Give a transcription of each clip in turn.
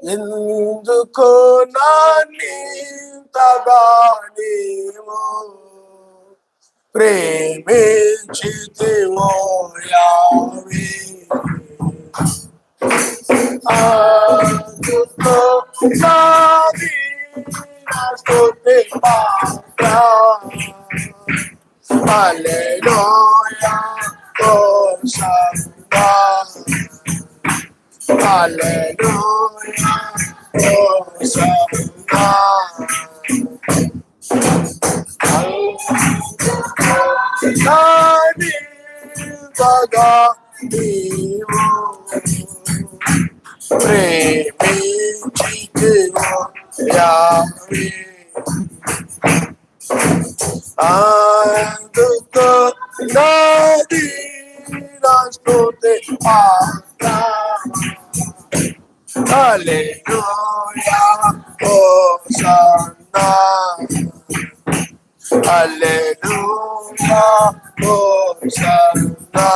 ఎందుకో నాన్నింతగా నీవు ప్రేమించితివో యావే. అందుకో నాది నా స్తుతి పాత్ర. హల్లెలూయా hosanna. Hallelujah, Hosanna. Nani baga nivu premichitivo Yahweh. Anduko nadi nastote pata. Hallelujah, Hosanna. Hallelujah, Hosanna.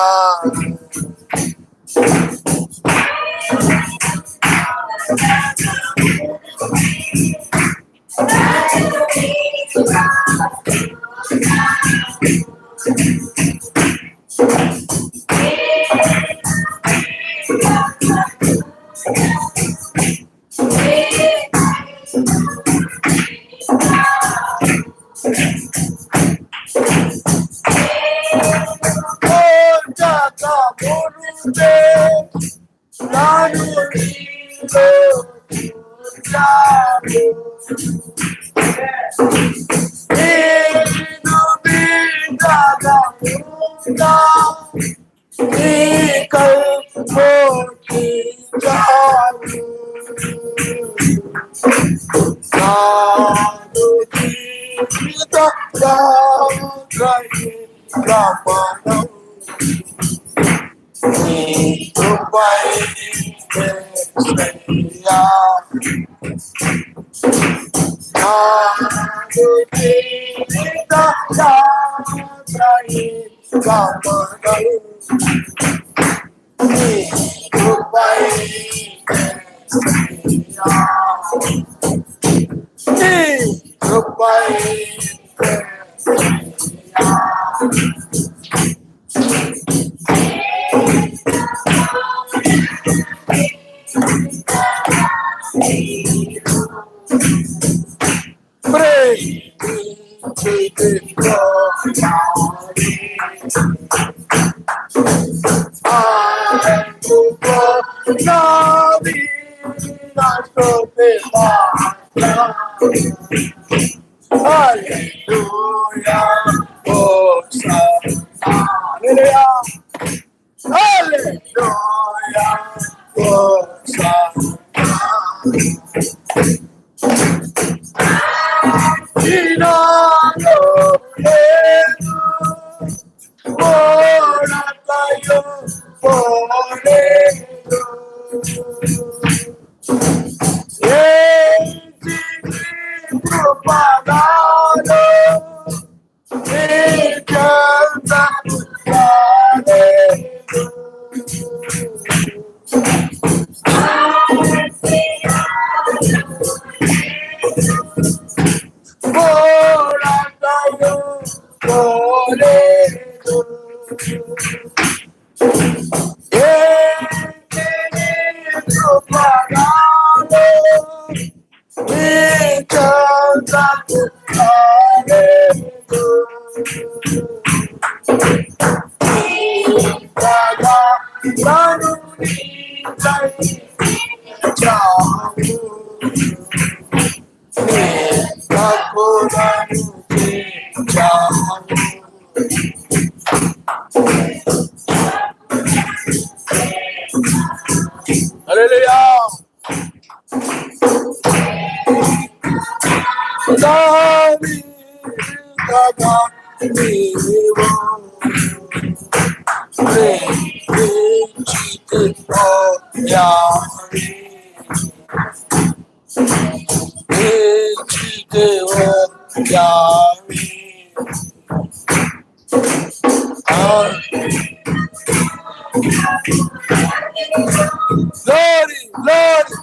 Glory, glory.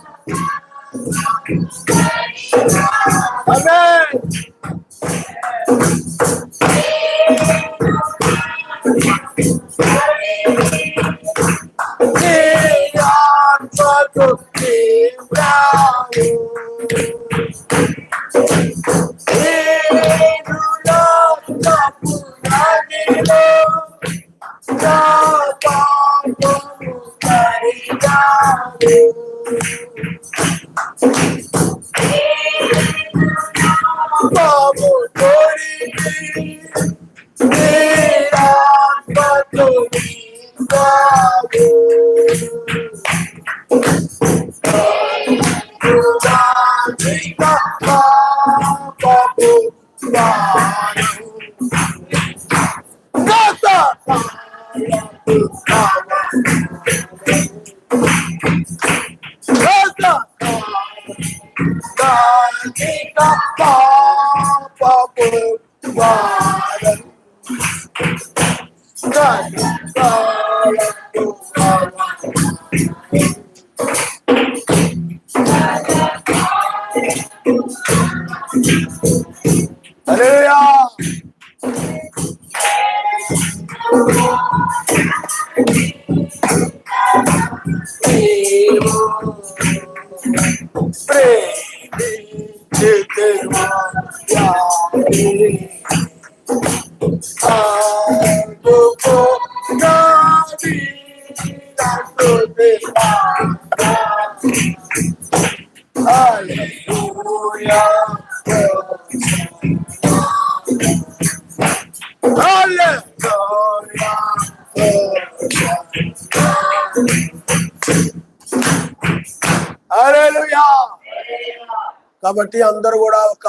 కాబట్టి అందరూ కూడా ఒక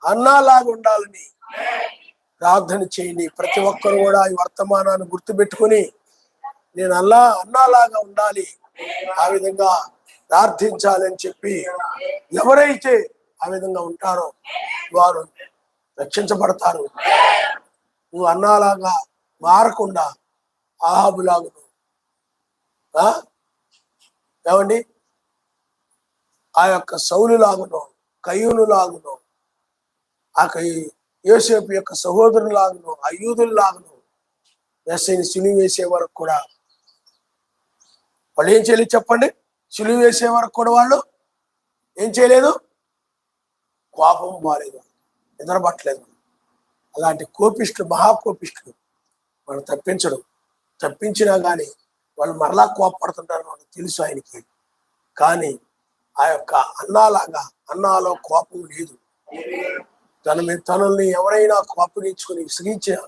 అన్నలాగా ఉండాలని ప్రార్థన చేయండి. ప్రతి ఒక్కరు కూడా ఈ వర్తమానాన్ని గుర్తుపెట్టుకుని నేను అన్నలాగా ఉండాలి, ఆ విధంగా ప్రార్థించాలని చెప్పి ఎవరైతే ఆ విధంగా ఉంటారో వారు రక్షించబడతారు. నువ్వు అన్నలాగా మారకుండా ఆహాబులాగును, ఏమండి, ఆ యొక్క సౌలు లాగును, కయ్యూను లాగును, ఆ యోసేపు యొక్క సహోదరులు లాగును, అయ్యూదులు లాగును యేసుని సిలువ వేసే వరకు కూడా వాళ్ళు ఏం చేయలేదు చెప్పండి? సిలువ వేసే వరకు కూడా వాళ్ళు ఏం చేయలేదు? కోపం బాలేదు, నిద్రపట్టలేదు. అలాంటి కోపిష్ఠులు, మహాకోపిష్ఠులు వాళ్ళు తప్పించినా కానీ వాళ్ళు మరలా కోపడుతుంటారు, వాళ్ళకి తెలుసు ఆయనకి. కానీ ఆ యొక్క అన్నాలో కోపం లేదు. తనల్ని ఎవరైనా కోపగించుకుని విసిగించిన,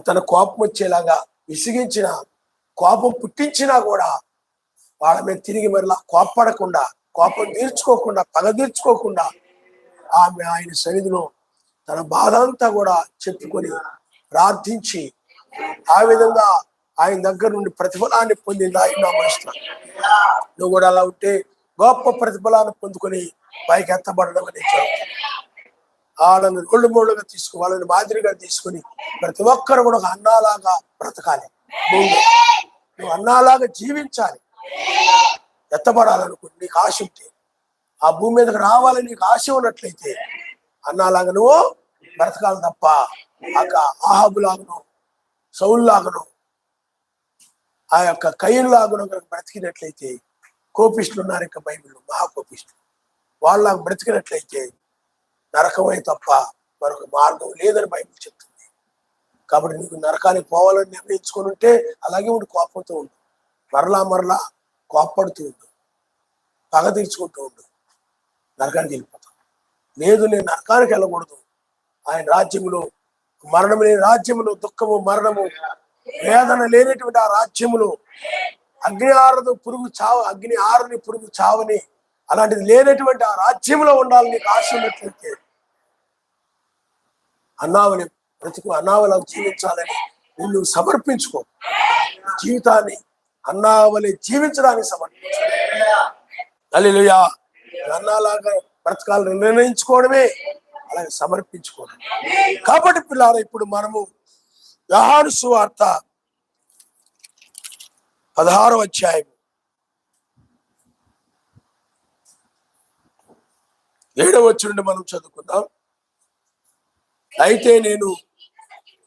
తన కోపం వచ్చేలాగా విసిగించిన, కోపం పుట్టించినా కూడా వాళ్ళ మీద తిరిగి మరలా కోపపడకుండా, కోపం తీర్చుకోకుండా, పగ తీర్చుకోకుండా ఆమె ఆయన సన్నిధిలో తన బాధ అంతా కూడా చెప్పుకొని ప్రార్థించి ఆ విధంగా ఆయన దగ్గర నుండి ప్రతిఫలాన్ని పొందింది. ఆయన నమ్ముతున్నాను. నువ్వు కూడా అలా ఉంటే గొప్ప ప్రతిఫలాన్ని పొందుకొని పైకి ఎత్తబడడం అనేది వాళ్ళని రోడ్డు మూడుగా తీసుకుని, వాళ్ళని మాదిరిగా తీసుకుని ప్రతి ఒక్కరు కూడా ఒక అన్నాలాగా బ్రతకాలి. నువ్వు అన్నాలాగా జీవించాలి. ఎత్తబడాలనుకో నీకు ఆశ ఉంటే, ఆ భూమి మీదకి రావాలని నీకు ఆశ ఉన్నట్లయితే అన్నాలాగా నువ్వు బ్రతకాలి తప్ప ఆహాబులాగను, సౌలులాగను, ఆ యొక్క కయ్యూనులాగను కనుక బ్రతికినట్లయితే, కోపిష్ఠులు ఉన్నారు ఇంకా బైబిల్లో, మహాకోపిష్ఠులు, వాళ్ళలాగా బ్రతికినట్లయితే నరకమే తప్ప మరొక మార్గం లేదని బైబిల్ చెప్తుంది. కాబట్టి నీకు నరకానికి పోవాలని నిర్ణయించుకొని ఉంటే అలాగే ఉండి కోపంతో ఉండు, మరలా కోపడుతూ ఉండు, పగ తీర్చుకుంటూ ఉండు, నరకానికి వెళ్ళిపోతాం. లేదు నేను నరకానికి వెళ్ళకూడదు, ఆయన రాజ్యములో, మరణం లేని రాజ్యములో, దుఃఖము మరణము వేదన లేనటువంటి ఆ రాజ్యములో, అగ్ని ఆరని పురుగు చావని అలాంటిది లేనటువంటి ఆ రాజ్యంలో ఉండాలని నీకు ఆశ ఉన్నట్లయితే అన్నావని అన్నావలా జీవించాలని నిన్ను సమర్పించుకో. జీవితాన్ని అన్నావలి జీవించడానికి సమర్పించు. హల్లెలూయా. అన్నాలాగా బ్రతకాలని నిర్ణయించుకోవడమే, అలాగే సమర్పించుకోవడం. కాబట్టి పిల్లారా, ఇప్పుడు మనము యోహాను సువార్త 16వ అధ్యాయం 7వ వచనం నుండి మనం చదువుకుందాం. అయితే నేను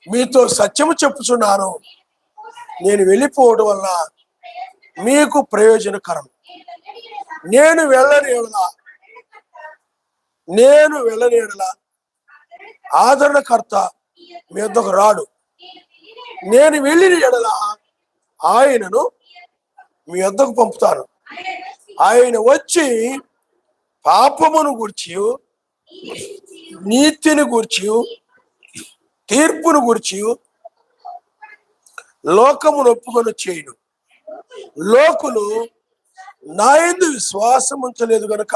మీతో సత్యము చెప్పుచున్నాను, నేను వెళ్ళిపోవడం వల్ల మీకు ప్రయోజనకరం. నేను వెళ్ళని ఎడల ఆదరణకర్త మీ వద్దకు రాడు. నేను వెళ్ళిన ఎడల ఆయనను మీ వద్దకు పంపుతాను. ఆయన వచ్చి పాపమును గూర్చి, నీతిని గూర్చి, తీర్పును గూర్చి లోకమును ఒప్పుకొని చేయును. లోకులు నా యందు విశ్వాసం ఉంచలేదు గనుక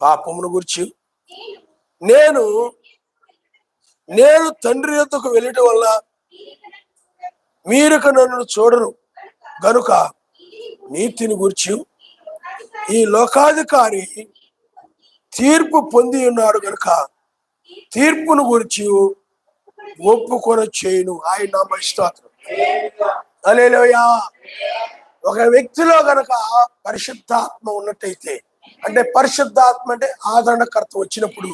పాపమును గూర్చి నేను తండ్రి యొద్దకు వెళ్ళటం వల్ల మీరు నన్ను చూడరు గనుక నీతిని గూర్చి ఈ లోకాధికారి తీర్పు పొంది ఉన్నాడు గనుక తీర్పును గురించి ఒప్పుకొని చేయును. ఆయన నామ స్తోత్రం. హల్లెలూయా. ఒక వ్యక్తిలో గనక పరిశుద్ధాత్మ ఉన్నట్టయితే, అంటే పరిశుద్ధాత్మ అంటే ఆదరణకర్త వచ్చినప్పుడు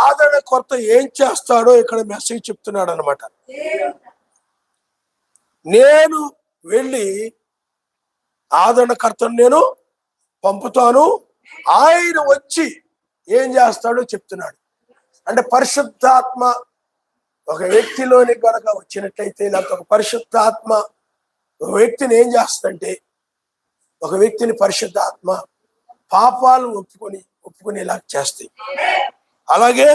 ఆదరణకర్త ఏం చేస్తాడో ఇక్కడ మెసేజ్ చెప్తున్నాడు అనమాట. నేను వెళ్ళి ఆదరణకర్తను నేను పంపుతాను, ఆయన వచ్చి ఏం చేస్తాడో చెప్తున్నాడు. అంటే పరిశుద్ధాత్మ ఒక వ్యక్తిలోని కనుక వచ్చినట్లయితే, లేకపోతే ఒక పరిశుద్ధాత్మ ఒక వ్యక్తిని ఏం చేస్తుందంటే, ఒక వ్యక్తిని పరిశుద్ధాత్మ పాపాలు ఒప్పుకునేలాగా చేస్తాయి, అలాగే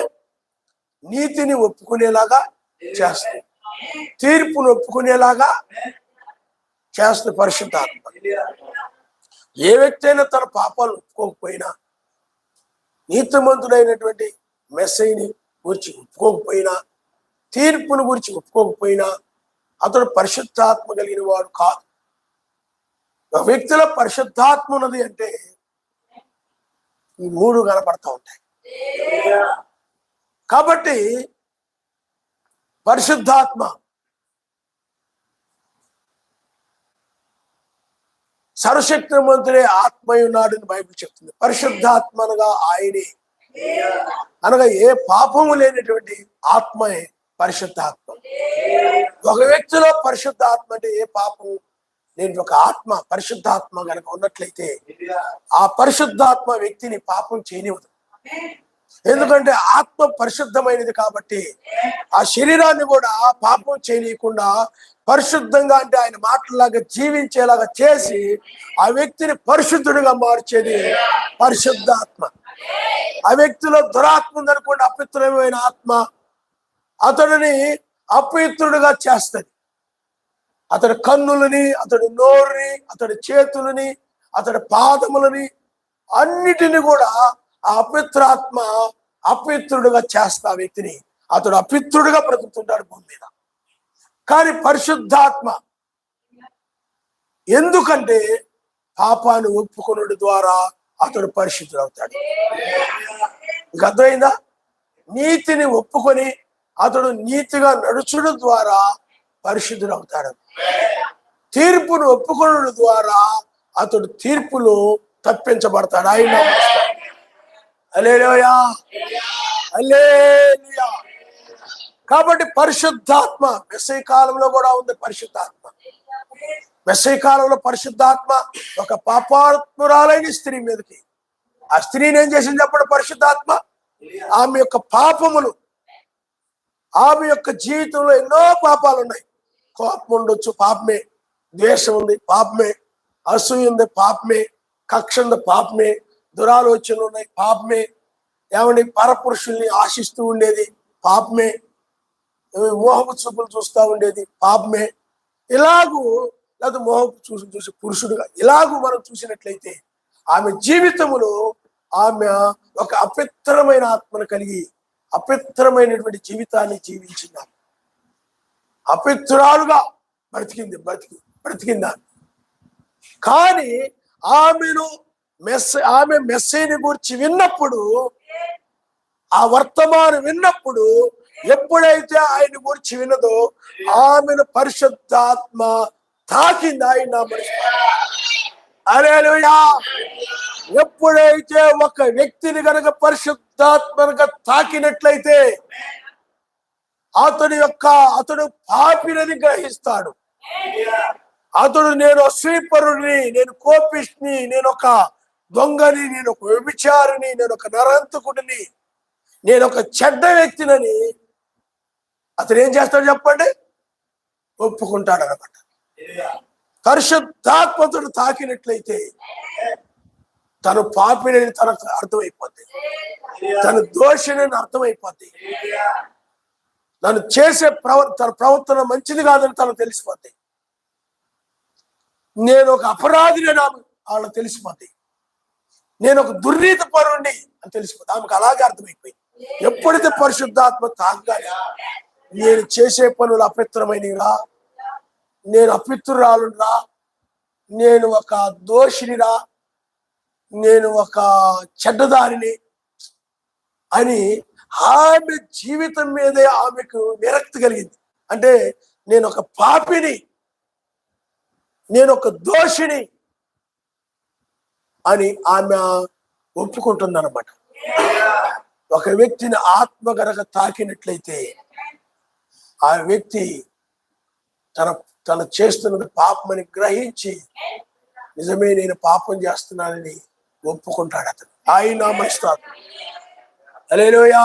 నీతిని ఒప్పుకునేలాగా చేస్తాయి, తీర్పును ఒప్పుకునేలాగా చేస్తుంది పరిశుద్ధాత్మ. ఏ వ్యక్తి అయినా తన పాపాలు ఒప్పుకోకపోయినా, నీతిమంతుడైనటువంటి మెస్సైని గురించి ఒప్పుకోకపోయినా, తీర్పును గురించి ఒప్పుకోకపోయినా అతడు పరిశుద్ధాత్మ కలిగిన వాడు కాదు. ఒక వ్యక్తిలో పరిశుద్ధాత్మ ఉన్నది అంటే ఈ మూడు కనపడతా ఉంటాయి. కాబట్టి పరిశుద్ధాత్మ సర్వశక్తిమంతుడే ఆత్మయున్నాడని బైబిల్ చెప్తుంది. పరిశుద్ధాత్మ అనగా ఆయనే, అనగా ఏ పాపము లేనటువంటి ఆత్మయే పరిశుద్ధాత్మ. ఒక వ్యక్తిలో పరిశుద్ధాత్మ అంటే ఏ పాపం లేని ఒక ఆత్మ పరిశుద్ధాత్మ కనుక ఉన్నట్లయితే ఆ పరిశుద్ధాత్మ వ్యక్తిని పాపం చేయనివ్వదు. ఎందుకంటే ఆత్మ పరిశుద్ధమైనది కాబట్టి ఆ శరీరాన్ని కూడా పాపం చేయనీయకుండా పరిశుద్ధంగా, అంటే ఆయన మాటలాగా జీవించేలాగా చేసి ఆ వ్యక్తిని పరిశుద్ధుడిగా మార్చేది పరిశుద్ధాత్మ. ఆ వ్యక్తిలో దురాత్మ ఉందనుకోండి, అపవిత్రమైన ఆత్మ అతడిని అపవిత్రుడిగా చేస్తుంది. అతడి కన్నులని, అతడి నోరుని, అతడి చేతులని, అతడి పాదములని అన్నిటిని కూడా ఆ అపవిత్రాత్మ అపవిత్రుడిగా చేస్తా ఆ వ్యక్తిని. అతడు అపవిత్రుడిగా బ్రతుకుతుంటాడు భూమి మీద. కానీ పరిశుద్ధాత్మ ఎందుకంటే పాపాన్ని ఒప్పుకొనుడి ద్వారా అతడు పరిశుద్ధుడు అవుతాడు. ఇంకా అర్థమైందా? నీతిని ఒప్పుకొని అతడు నీతిగా నడుచుడు ద్వారా పరిశుద్ధుడు అవుతాడు. తీర్పును ఒప్పుకొనుడి ద్వారా అతడు తీర్పులో తప్పించబడతాడు. ఆయన హల్లెలూయా, హల్లెలూయా. కాబట్టి పరిశుద్ధాత్మ మెస్సీ కాలంలో కూడా ఉంది. పరిశుద్ధాత్మ మెస్సీ కాలంలో పరిశుద్ధాత్మ ఒక పాపాత్మురాలైన స్త్రీ మీదకి, ఆ స్త్రీని ఏం చేసింది చెప్పండి? పరిశుద్ధాత్మ ఆమె యొక్క పాపములు, ఆమె యొక్క జీవితంలో ఎన్నో పాపాలు ఉన్నాయి. కోపం ఉండొచ్చు, పాపమే. ద్వేషం ఉంది, పాపమే. అసూయ ఉంది, పాపమే. కక్ష ఉంది, పాపమే. దురాలోచనలు ఉన్నాయి, పాపమే. ఏమండి, పరపురుషుల్ని ఆశిస్తూ ఉండేది, పాపమే. మోహపు చూపులు చూస్తూ ఉండేది, పాపమే. ఇలాగూ లేదా మోహపు చూసి పురుషుడుగా ఇలాగూ మనం చూసినట్లయితే ఆమె జీవితములో ఆమె ఒక అపవిత్రమైన ఆత్మను కలిగి అపవిత్రమైనటువంటి జీవితాన్ని జీవించింది. అపవిత్రాలుగా బ్రతికిందా. కానీ ఆమె మెస్సీని గురించి విన్నప్పుడు, ఆ వర్తమానం విన్నప్పుడు, ఎప్పుడైతే ఆయన గురించి విన్నదో ఆమెను పరిశుద్ధాత్మ తాకింది. ఆయన హల్లెలూయా. ఎప్పుడైతే ఒక వ్యక్తిని కనుక పరిశుద్ధాత్మగా తాకినట్లయితే అతడు పాపినని గ్రహిస్తాడు. అతడు నేను స్వీపరుడిని, నేను కోపిష్ని, నేను ఒక దొంగని, నేను ఒక వ్యభిచారిని, నేను ఒక నరహంతకుడిని, నేను ఒక చెడ్డ వ్యక్తినని అతను ఏం చేస్తాడు చెప్పండి? ఒప్పుకుంటాడు అన్నమాట. పరిశుద్ధాత్మతుడు తాకినట్లయితే తను పాపినని తనకు అర్థమైపోద్ది, తను దోషినని అర్థమైపోద్ది, తను చేసే తన ప్రవర్తన మంచిది కాదని తనకు తెలిసిపోద్ది, నేను ఒక అపరాధిని వాళ్ళకి తెలిసిపోద్ది, నేను ఒక దుర్నీత పరుణ్ణి అని తెలిసిపోద్ది. ఆమెకు అలాగే అర్థమైపోయింది. ఎప్పుడైతే పరిశుద్ధాత్మ తాకగానే నేను చేసే పనులు అపవిత్రమైనరా, నేను అపవిత్రురాలురా, నేను ఒక దోషినిరా, నేను ఒక చెడ్డదారిని అని ఆమె జీవితం మీదే ఆమెకు విరక్తి కలిగింది. అంటే నేను ఒక పాపిని, నేను ఒక దోషిని అని ఆమె ఒప్పుకుంటుంది అన్నమాట. ఒక వ్యక్తిని ఆత్మ గనక తాకినట్లయితే ఆ వ్యక్తి తన చేస్తున్నది పాపమని గ్రహించి నిజమే నేను పాపం చేస్తున్నానని ఒప్పుకుంటాడు. అతను ఆయన నామస్తాడు. హల్లెలూయా.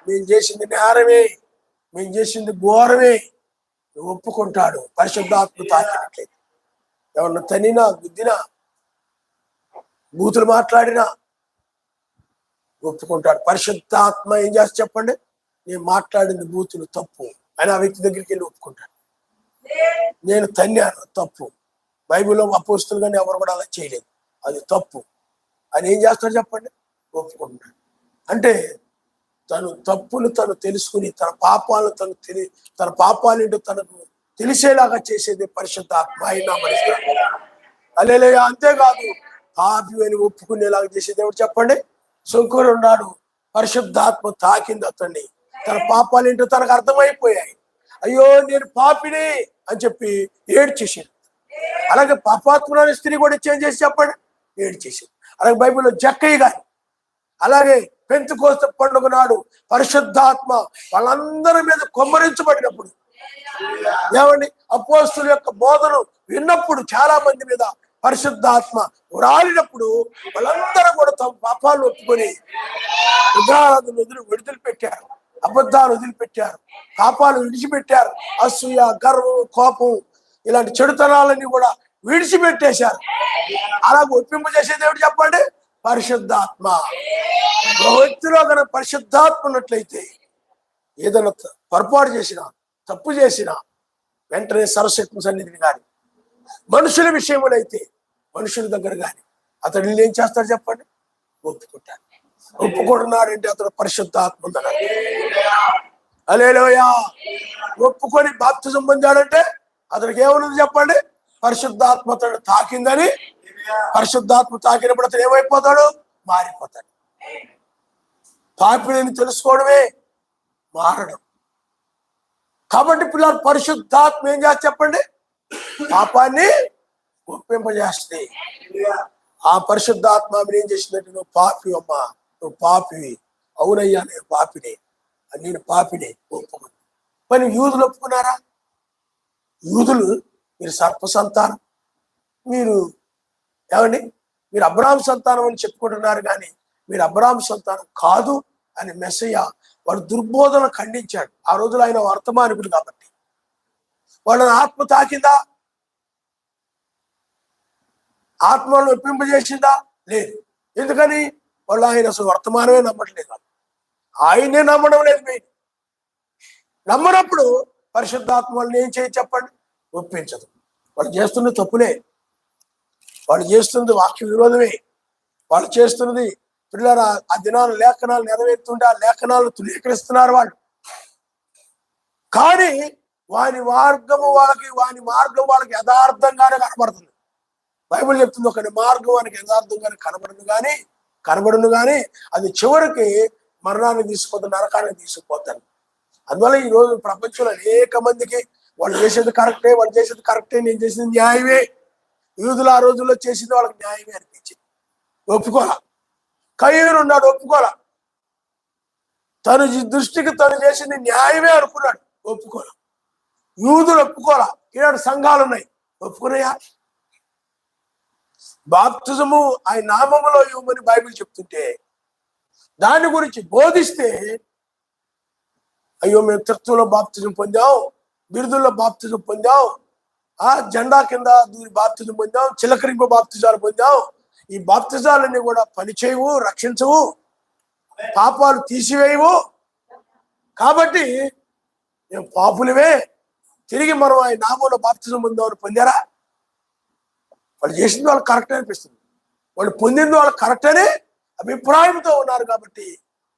మేము చేసింది నేరమే, మేము చేసింది ఘోరమే ఒప్పుకుంటాడు. పరిశుద్ధాత్మ తాకినట్లయితే ఎవరిని తనినా, గుద్దినా, బూతులు మాట్లాడినా ఒప్పుకుంటాడు. పరిశుద్ధాత్మ ఏం చేస్తా చెప్పండి? నేను మాట్లాడింది బూతులు తప్పు అని ఆ వ్యక్తి దగ్గరికి వెళ్ళి ఒప్పుకుంటాడు. నేను తన్నాను తప్పు, బైబిల్లో అపోస్తులు కానీ ఎవరు కూడా అలా చేయలేదు, అది తప్పు అని ఏం చేస్తాడు చెప్పండి? ఒప్పుకుంటాడు. అంటే తను తప్పులు తను తెలుసుకుని తన పాపాలేంటో తనకు తెలిసేలాగా చేసేది పరిశుద్ధాత్మ. ఆయన హల్లెలూయా. అంతేకాదు పాపి అని ఒప్పుకునేలాగా చేసేది ఎవరు చెప్పండి? శంకరుడు ఉన్నాడు, పరిశుద్ధాత్మ తాకింది అతన్ని, తన పాపాలేంటో తనకు అర్థమైపోయాయి. అయ్యో నేను పాపిని అని చెప్పి ఏడ్చేసాడు. అలాగే పాపాత్మురాని స్త్రీ కూడా చేంజ్ చేసి చెప్పండి, ఏడ్చేసాడు. అలాగే బైబిల్లో జక్కయ్య గాని, అలాగే పెంతెకోస్తు పండుగ నాడు పరిశుద్ధాత్మ వాళ్ళందరి మీద కొమ్మరించబడినప్పుడు, ఏమండి అపోస్తుల యొక్క బోధను విన్నప్పుడు చాలా మంది మీద పరిశుద్ధాత్మ రాలినప్పుడు వాళ్ళందరూ కూడా తమ పాపాలు ఒప్పుకొని విగ్రహాలను వదిలిపెట్టారు, అబద్ధాలు వదిలిపెట్టారు, పాపాలు విడిచిపెట్టారు, అసూయ, గర్వం, కోపం ఇలాంటి చెడుతనాలన్నీ కూడా విడిచిపెట్టేశారు. అలాగే ఒప్పింపజేసేది ఏమిటి చెప్పండి? పరిశుద్ధాత్మ. వ్యక్తిలో కనుక పరిశుద్ధాత్మ ఉన్నట్లయితే ఏదైనా పొరపాటు చేసినా, తప్పు చేసినా వెంటనే సరస్వతి సన్నిధిని కానీ, మనుషుల విషయంలో అయితే మనుషుల దగ్గర కానీ అతడు ఏం చేస్తాడు చెప్పండి? ఒప్పుకుంటాడు. ఒప్పుకుంటున్నాడంటే అతడు పరిశుద్ధాత్మ ఉందన్నాడు. హల్లెలూయా. ఒప్పుకొని బాప్తిజం పొందాడంటే అతనికి ఏమన్నది చెప్పండి? పరిశుద్ధాత్మ అతడు తాకిందని. పరిశుద్ధాత్మ తాకినప్పుడు అతను ఏమైపోతాడు? మారిపోతాడు. పాపిని తెలుసుకోవడమే మారడం. కాబట్టి పిల్లలు పరిశుద్ధాత్మ ఏం చేస్తా చెప్పండి? పాపాన్ని ఒప్పింపజేస్తే ఆ పరిశుద్ధాత్మ ఏం చేసిందంటే, నువ్వు పాపి అమ్మా, నువ్వు పాపివి, అవునయ్యా నేను పాపినే, నేను పాపినే ఒప్పుకుని. మరి యూదులు ఒప్పుకున్నారా? యూదులు మీరు సర్ప సంతానం, మీరు ఏమండి మీరు అబ్రాహాము సంతానం అని చెప్పుకుంటున్నారు, కానీ మీరు అబ్రాహాము సంతానం కాదు అని మెస్సయ్య వాడు దుర్బోధన ఖండించాడు. ఆ రోజులో ఆయన వర్తమానికుడు కాబట్టి. వాళ్ళని ఆత్మ తాకిందా? ఆత్మను ఒప్పింపజేసిందా? లేదు. ఎందుకని? వాళ్ళు ఆయన అసలు వర్తమానమే నమ్మట్లేదు, ఆయనే నమ్మడం లేదు. మెయిన్ నమ్మనప్పుడు పరిశుద్ధాత్మ వాళ్ళని ఏం చేయ చెప్పండి? ఒప్పించదు. వాళ్ళు చేస్తున్న తప్పులే, వాళ్ళు చేస్తున్నది వాక్య విరోధమే, వాళ్ళు చేస్తున్నది పిల్లరా ఆ దినాలు లేఖనాలు నెరవేరుతుంటే ఆ లేఖనాలు తులీకరిస్తున్నారు వాళ్ళు. కానీ వాని మార్గం వాళ్ళకి యథార్థంగానే కనబడుతుంది. బైబిల్ చెప్తుంది, ఒక మార్గం వానికి యథార్థంగానే కనబడును కానీ అది చివరికి మరణాన్ని తీసుకుపోతుంది, నరకాన్ని తీసుకుపోతాను. అందువల్ల ఈ రోజు ప్రపంచంలో అనేక మందికి వాళ్ళు చేసేది కరెక్టే, నేను చేసేది న్యాయమే, యూదులు ఆ రోజుల్లో చేసింది వాళ్ళకి న్యాయమే అనిపించింది, ఒప్పుకోలా. కయ్యూను ఉన్నాడు, ఒప్పుకోలా. తను దృష్టికి తను చేసింది న్యాయమే అనుకున్నాడు, ఒప్పుకోలా. యూదులు ఒప్పుకోలా. ఈనాడు సంఘాలు ఉన్నాయి, ఒప్పుకున్నాయా? బాప్తిజము ఆయన నామములో ఇవ్వమని బైబిల్ చెప్తుంటే దాని గురించి బోధిస్తే, అయ్యో మేము తత్వంలో బాప్తిజం పొందాం, బిరుదుల్లో బాప్తిజం పొందాం, జెండా కింద దూరి బాప్తిజం పొందాం, చిలకరింపు బాప్తిజాలు పొందాం, ఈ బాప్తిజాలన్నీ కూడా పనిచేయవు, రక్షించవు, పాపాలు తీసివేయవు, కాబట్టి మేము పాపులమే, తిరిగి మనం ఆయన నామంలో బాప్తిజం పొందామని పొందారా? వాళ్ళు చేసింది వాళ్ళకి కరెక్ట్ అనిపిస్తుంది, వాళ్ళు పొందింది వాళ్ళకి కరెక్ట్ అనే అభిప్రాయంతో ఉన్నారు. కాబట్టి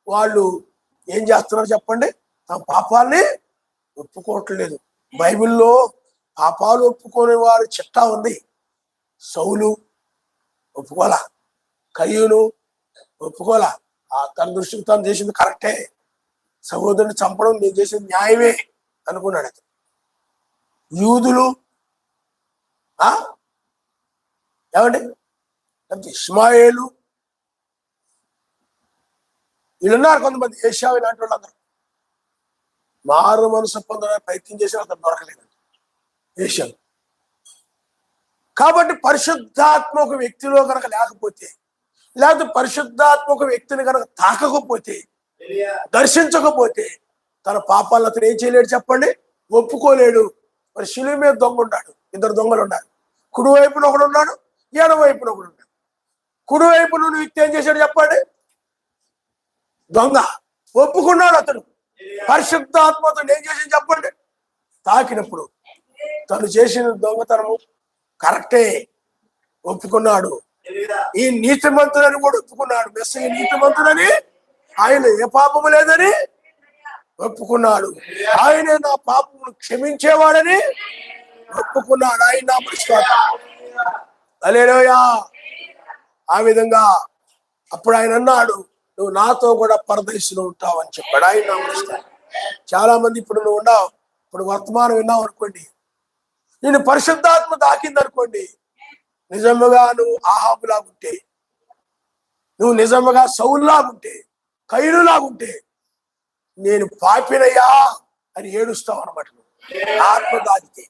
వాళ్ళు ఏం చేస్తున్నారు చెప్పండి? తమ పాపాలని ఒప్పుకోవట్లేదు. బైబిల్లో పాపాలు ఒప్పుకోని వారి చిట్టా ఉంది. సౌలు ఒప్పుకోలా, కయ్యూను ఒప్పుకోలా. తన దృష్టికి తను చేసింది కరెక్టే, సహోదరుని చంపడం నేను చేసింది న్యాయమే అనుకున్నాడు అతను. యూదులు ఏమండి, ఇష్మాయేలు వీళ్ళున్నారు కొంతమంది, ఏషావు ఇలాంటి వాళ్ళందరూ మారు మనసు పొందడానికి ప్రయత్నం చేసిన అతను దొరకలేదండి ఏషావు. కాబట్టి పరిశుద్ధాత్మ ఒక వ్యక్తిలో కనుక లేకపోతే, లేకపోతే పరిశుద్ధాత్మ ఒక వ్యక్తిని కనుక తాకకపోతే, దర్శించకపోతే తన పాపాలను అతను ఏం చేయలేడు చెప్పండి? ఒప్పుకోలేడు. మరి శిలువ మీద దొంగ ఉన్నాడు, ఇద్దరు దొంగలు ఉన్నారు. కుడి వైపున ఒకడు ఉన్నాడు, ఎడమ వైపున ఒకడు ఉన్నాడు. కుడి వైపున వ్యక్తి ఏం చేశాడు చెప్పండి? దొంగ. ఒప్పుకున్నాడు అతను. పరిశుద్ధాత్మతో ఏం చేసింది చెప్పండి? తాకినప్పుడు తను చేసిన దొంగతనము కరెక్టే, ఒప్పుకున్నాడు. ఈ నీతిమంతులని కూడా ఒప్పుకున్నాడు. మెస్సయ్య నీతిమంతులని, ఆయన ఏ పాపము లేదని ఒప్పుకున్నాడు. ఆయన నా పాపమును క్షమించేవాడని ఒప్పుకున్నాడు. ఆయన నా పరిశుద్ధాత్మ. హల్లెలూయా. ఆ విధంగా అప్పుడు ఆయన అన్నాడు, నువ్వు నాతో కూడా పరదేశంలో ఉంటావు అని చెప్పాడు. ఆయన నా పరిశుద్ధాత్మ. చాలా మంది ఇప్పుడు నువ్వు ఉన్నావు, ఇప్పుడు వర్తమానం విన్నావు అనుకోండి, నేను పరిశుద్ధాత్మ తాకింది అనుకోండి, నిజముగా నువ్వు ఆహాబులాగుంటే, నువ్వు నిజముగా సౌలులాగుంటే, కయీనులాగుంటే, నేను పాపినయ్యా అని ఏడుస్తావు అనమాట. ఆత్మ తాకితే.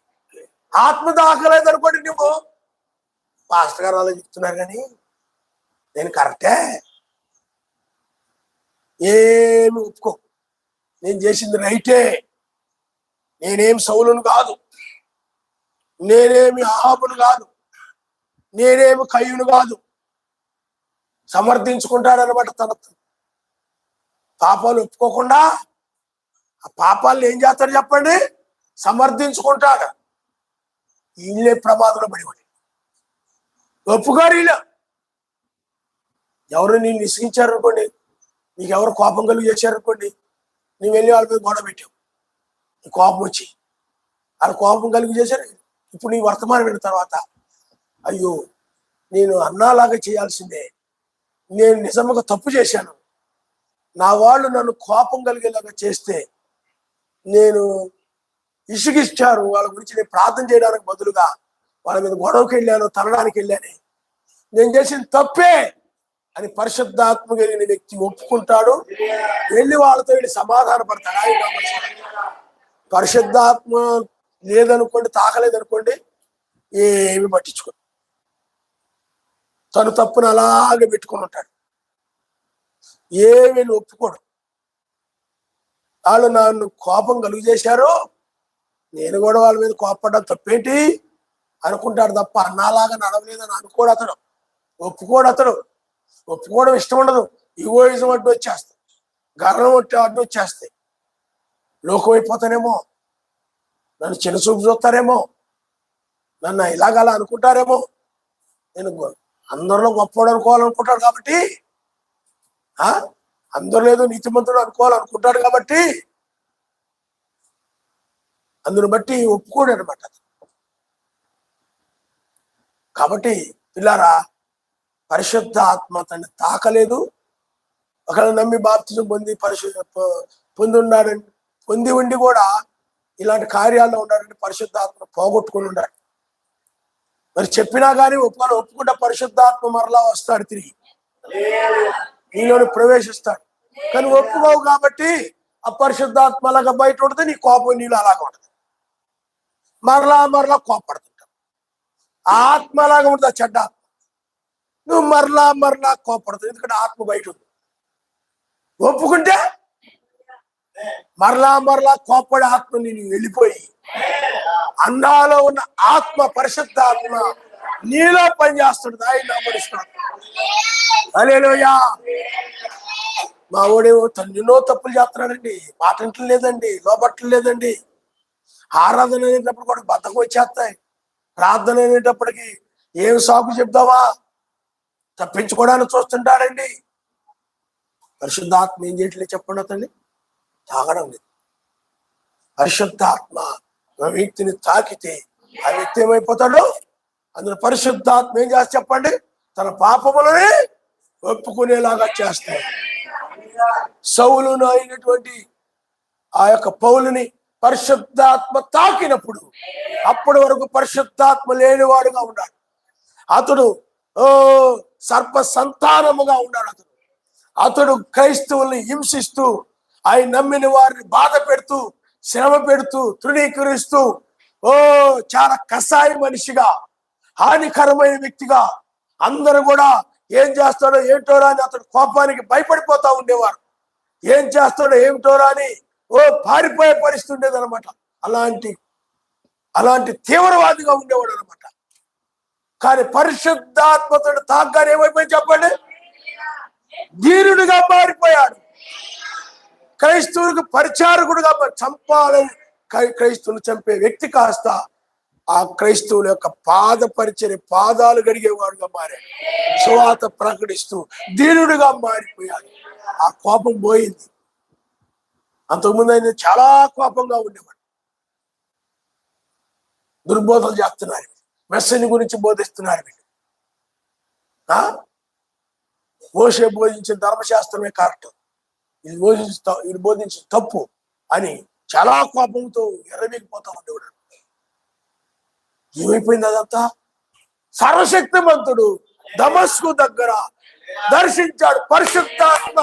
ఆత్మ తాకలేదు అనుకోండి, నువ్వు పాస్టర్ గారు అలా చెప్తున్నారు కానీ నేను కరెక్టే, ఏమి ఒప్పుకో, నేను చేసింది రైటే, నేనేం సౌలును కాదు, నేనేమి ఆహాబును కాదు, నేనేమి కయ్యూను కాదు. సమర్థించుకుంటాడనమాట. తన పాపాలు ఒప్పుకోకుండా ఆ పాపాలను ఏం చేస్తాడు చెప్పండి? సమర్థించుకుంటాడు. వీళ్ళే ప్రమాదంలో పడివాడు. ఒప్పుకోరు వీళ్ళు. ఎవరు నేను విసిగించారనుకోండి, నీకు ఎవరు కోపం కలిగి చేశారనుకోండి, నువ్వు వెళ్ళి వాళ్ళ మీద గొడవ పెట్టావు, నీ కోపం వచ్చి వాళ్ళ కోపం కలిగి చేశారు. ఇప్పుడు నీ వర్తమానం విన్న తర్వాత, అయ్యో నేను అన్నాలాగా చేయాల్సిందే, నేను నిజంగా తప్పు చేశాను, నా వాళ్ళు నన్ను కోపం కలిగేలాగా చేస్తే నేను ఇసుగిచ్చారు, వాళ్ళ గురించి నేను ప్రార్థన చేయడానికి బదులుగా వాళ్ళ మీద గొడవకి వెళ్ళాను, తనడానికి వెళ్ళాను, నేను చేసిన తప్పే అని పరిశుద్ధాత్మ కలిగిన వ్యక్తి ఒప్పుకుంటాడు. వెళ్ళి వాళ్ళతో వెళ్ళి సమాధాన పడతాడు. ఆయన పరిశుద్ధాత్మ లేదనుకోండి, తాకలేదనుకోండి, ఏమి పట్టించుకో, తను తప్పును అలాగే పెట్టుకుని ఉంటాడు, ఏమీ ఒప్పుకోడు. వాళ్ళు నన్ను కోపం కలుగు చేశారు, నేను కూడా వాళ్ళ మీద కోపపడ్డా తప్పేంటి అనుకుంటాడు తప్ప అన్నాలాగా నడవలేదని అనుకోడు అతడు, ఒప్పుకోడు. అతడు ఒప్పుకోవడం ఇష్టం ఉండదు. ఈగోయిజం అడ్డు వచ్చేస్తాయి, గర్వం అడ్డు వచ్చేస్తాయి. లోకం అయిపోతానేమో, నన్ను చిన్న చూపు చూస్తారేమో, నన్ను ఇలాగలా అనుకుంటారేమో, నేను అందరిలో గొప్పవాడు అనుకోవాలనుకుంటాడు కాబట్టి, అందరూ ఏదో నీతిమంతుడు అనుకోవాలనుకుంటాడు కాబట్టి అందుని బట్టి ఒప్పుకోడు అనమాట. కాబట్టి పిల్లారా, పరిశుద్ధ ఆత్మ తనని తాకలేదు. ఒకవేళ నమ్మి బాప్తిజం పొంది ఉండి కూడా ఇలాంటి కార్యాల్లో ఉన్నాడంటే పరిశుద్ధ ఆత్మ పోగొట్టుకుని ఉన్నాడు. మరి చెప్పినా కానీ ఒప్పుకుంటే పరిశుద్ధాత్మ మరలా వస్తాడు, తిరిగి నీలోని ప్రవేశిస్తాడు. కానీ ఒప్పుకోవు కాబట్టి ఆ పరిశుద్ధాత్మ అలాగా బయట ఉంటుంది, నీ కోపం నీళ్ళు అలాగా ఉంటుంది, మరలా కోపడుతుంటావు. ఆత్మ అలాగా ఉంటుంది, ఆ చెడ్డ ఆత్మ. నువ్వు మరలా కోపడుతుంది, ఎందుకంటే ఆత్మ బయట ఉంది. ఒప్పుకుంటే మరలా కోపడే ఆత్మ నేను వెళ్ళిపోయి అన్నాలో ఉన్న ఆత్మ, పరిశుద్ధాత్మ నీలో పనిచేస్తుంది. ఆయన నమ్మడిస్తాడు. హల్లెలూయా. మా ఓడేమో ఎన్నో తప్పులు చేస్తున్నాడండి, మాట లేదండి, లోపట్లేదండి. ఆరాధన అనేటప్పుడు కూడా బద్ధకం వచ్చేస్తాయి. ప్రార్థన అనేటప్పటికి ఏం సాకు చెప్తావా, తప్పించుకోవడానికి చూస్తుంటాడండి. పరిశుద్ధాత్మ ఏం చేయట్లేదు చెప్పండి అతన్ని, తాగడం లేదు. పరిశుద్ధాత్మ వ్యక్తిని తాకితే ఆ వ్యక్తి ఏమైపోతాడు? అందులో పరిశుద్ధాత్మ ఏం చేస్తా చెప్పండి, తన పాపములని ఒప్పుకునేలాగా చేస్తాడు. సౌలును అయినటువంటి ఆ యొక్క పౌలుని పరిశుద్ధాత్మ తాకినప్పుడు అప్పటి వరకు పరిశుద్ధాత్మ లేనివాడుగా ఉన్నాడు. అతడు సర్ప సంతానముగా ఉన్నాడు. అతడు క్రైస్తవుల్ని హింసిస్తూ, ఆయన నమ్మిన వారిని బాధ పెడుతూ, శ్రమ పెడుతూ, తృణీకరిస్తూ, చాలా కసాయి మనిషిగా, హానికరమైన వ్యక్తిగా అందరూ కూడా ఏం చేస్తాడో ఏమిటోరా అని అతడు కోపానికి భయపడిపోతా ఉండేవారు. ఏం చేస్తాడో ఏమిటోరా అని పారిపోయే పరిస్థితి ఉండేది అనమాట. అలాంటి తీవ్రవాదిగా ఉండేవాడు అనమాట. కానీ పరిశుద్ధాత్మతుడు తాగ్గానే ఏమైపోయి చెప్పండి, ధీరుడిగా మారిపోయాడు. క్రైస్తవులకు పరిచారకుడుగా చంపాలని క్రైస్తవులు చంపే వ్యక్తి కాస్త ఆ క్రైస్తవుల యొక్క పాదాలు గడిగేవాడుగా మారాడు. సువార్త ప్రకటిస్తూ ధీరుడిగా మారిపోయాడు. ఆ కోపం పోయింది. అంతకుముందు ఆయన చాలా కోపంగా ఉండేవాడు. దుర్బోధలు చేస్తున్నారు, మెస్సని గురించి బోధిస్తున్నారు. మోషే బోధించిన ధర్మశాస్త్రమే కరెక్ట్, ఇది బోధించిన తప్పు అని చాలా కోపంతో ఎర్రబీగిపోతా ఉండేవాడు. ఏమైపోయింది అదంతా? సర్వశక్తిమంతుడు దమస్కు దగ్గర దర్శించాడు. పరిశుద్ధాత్మ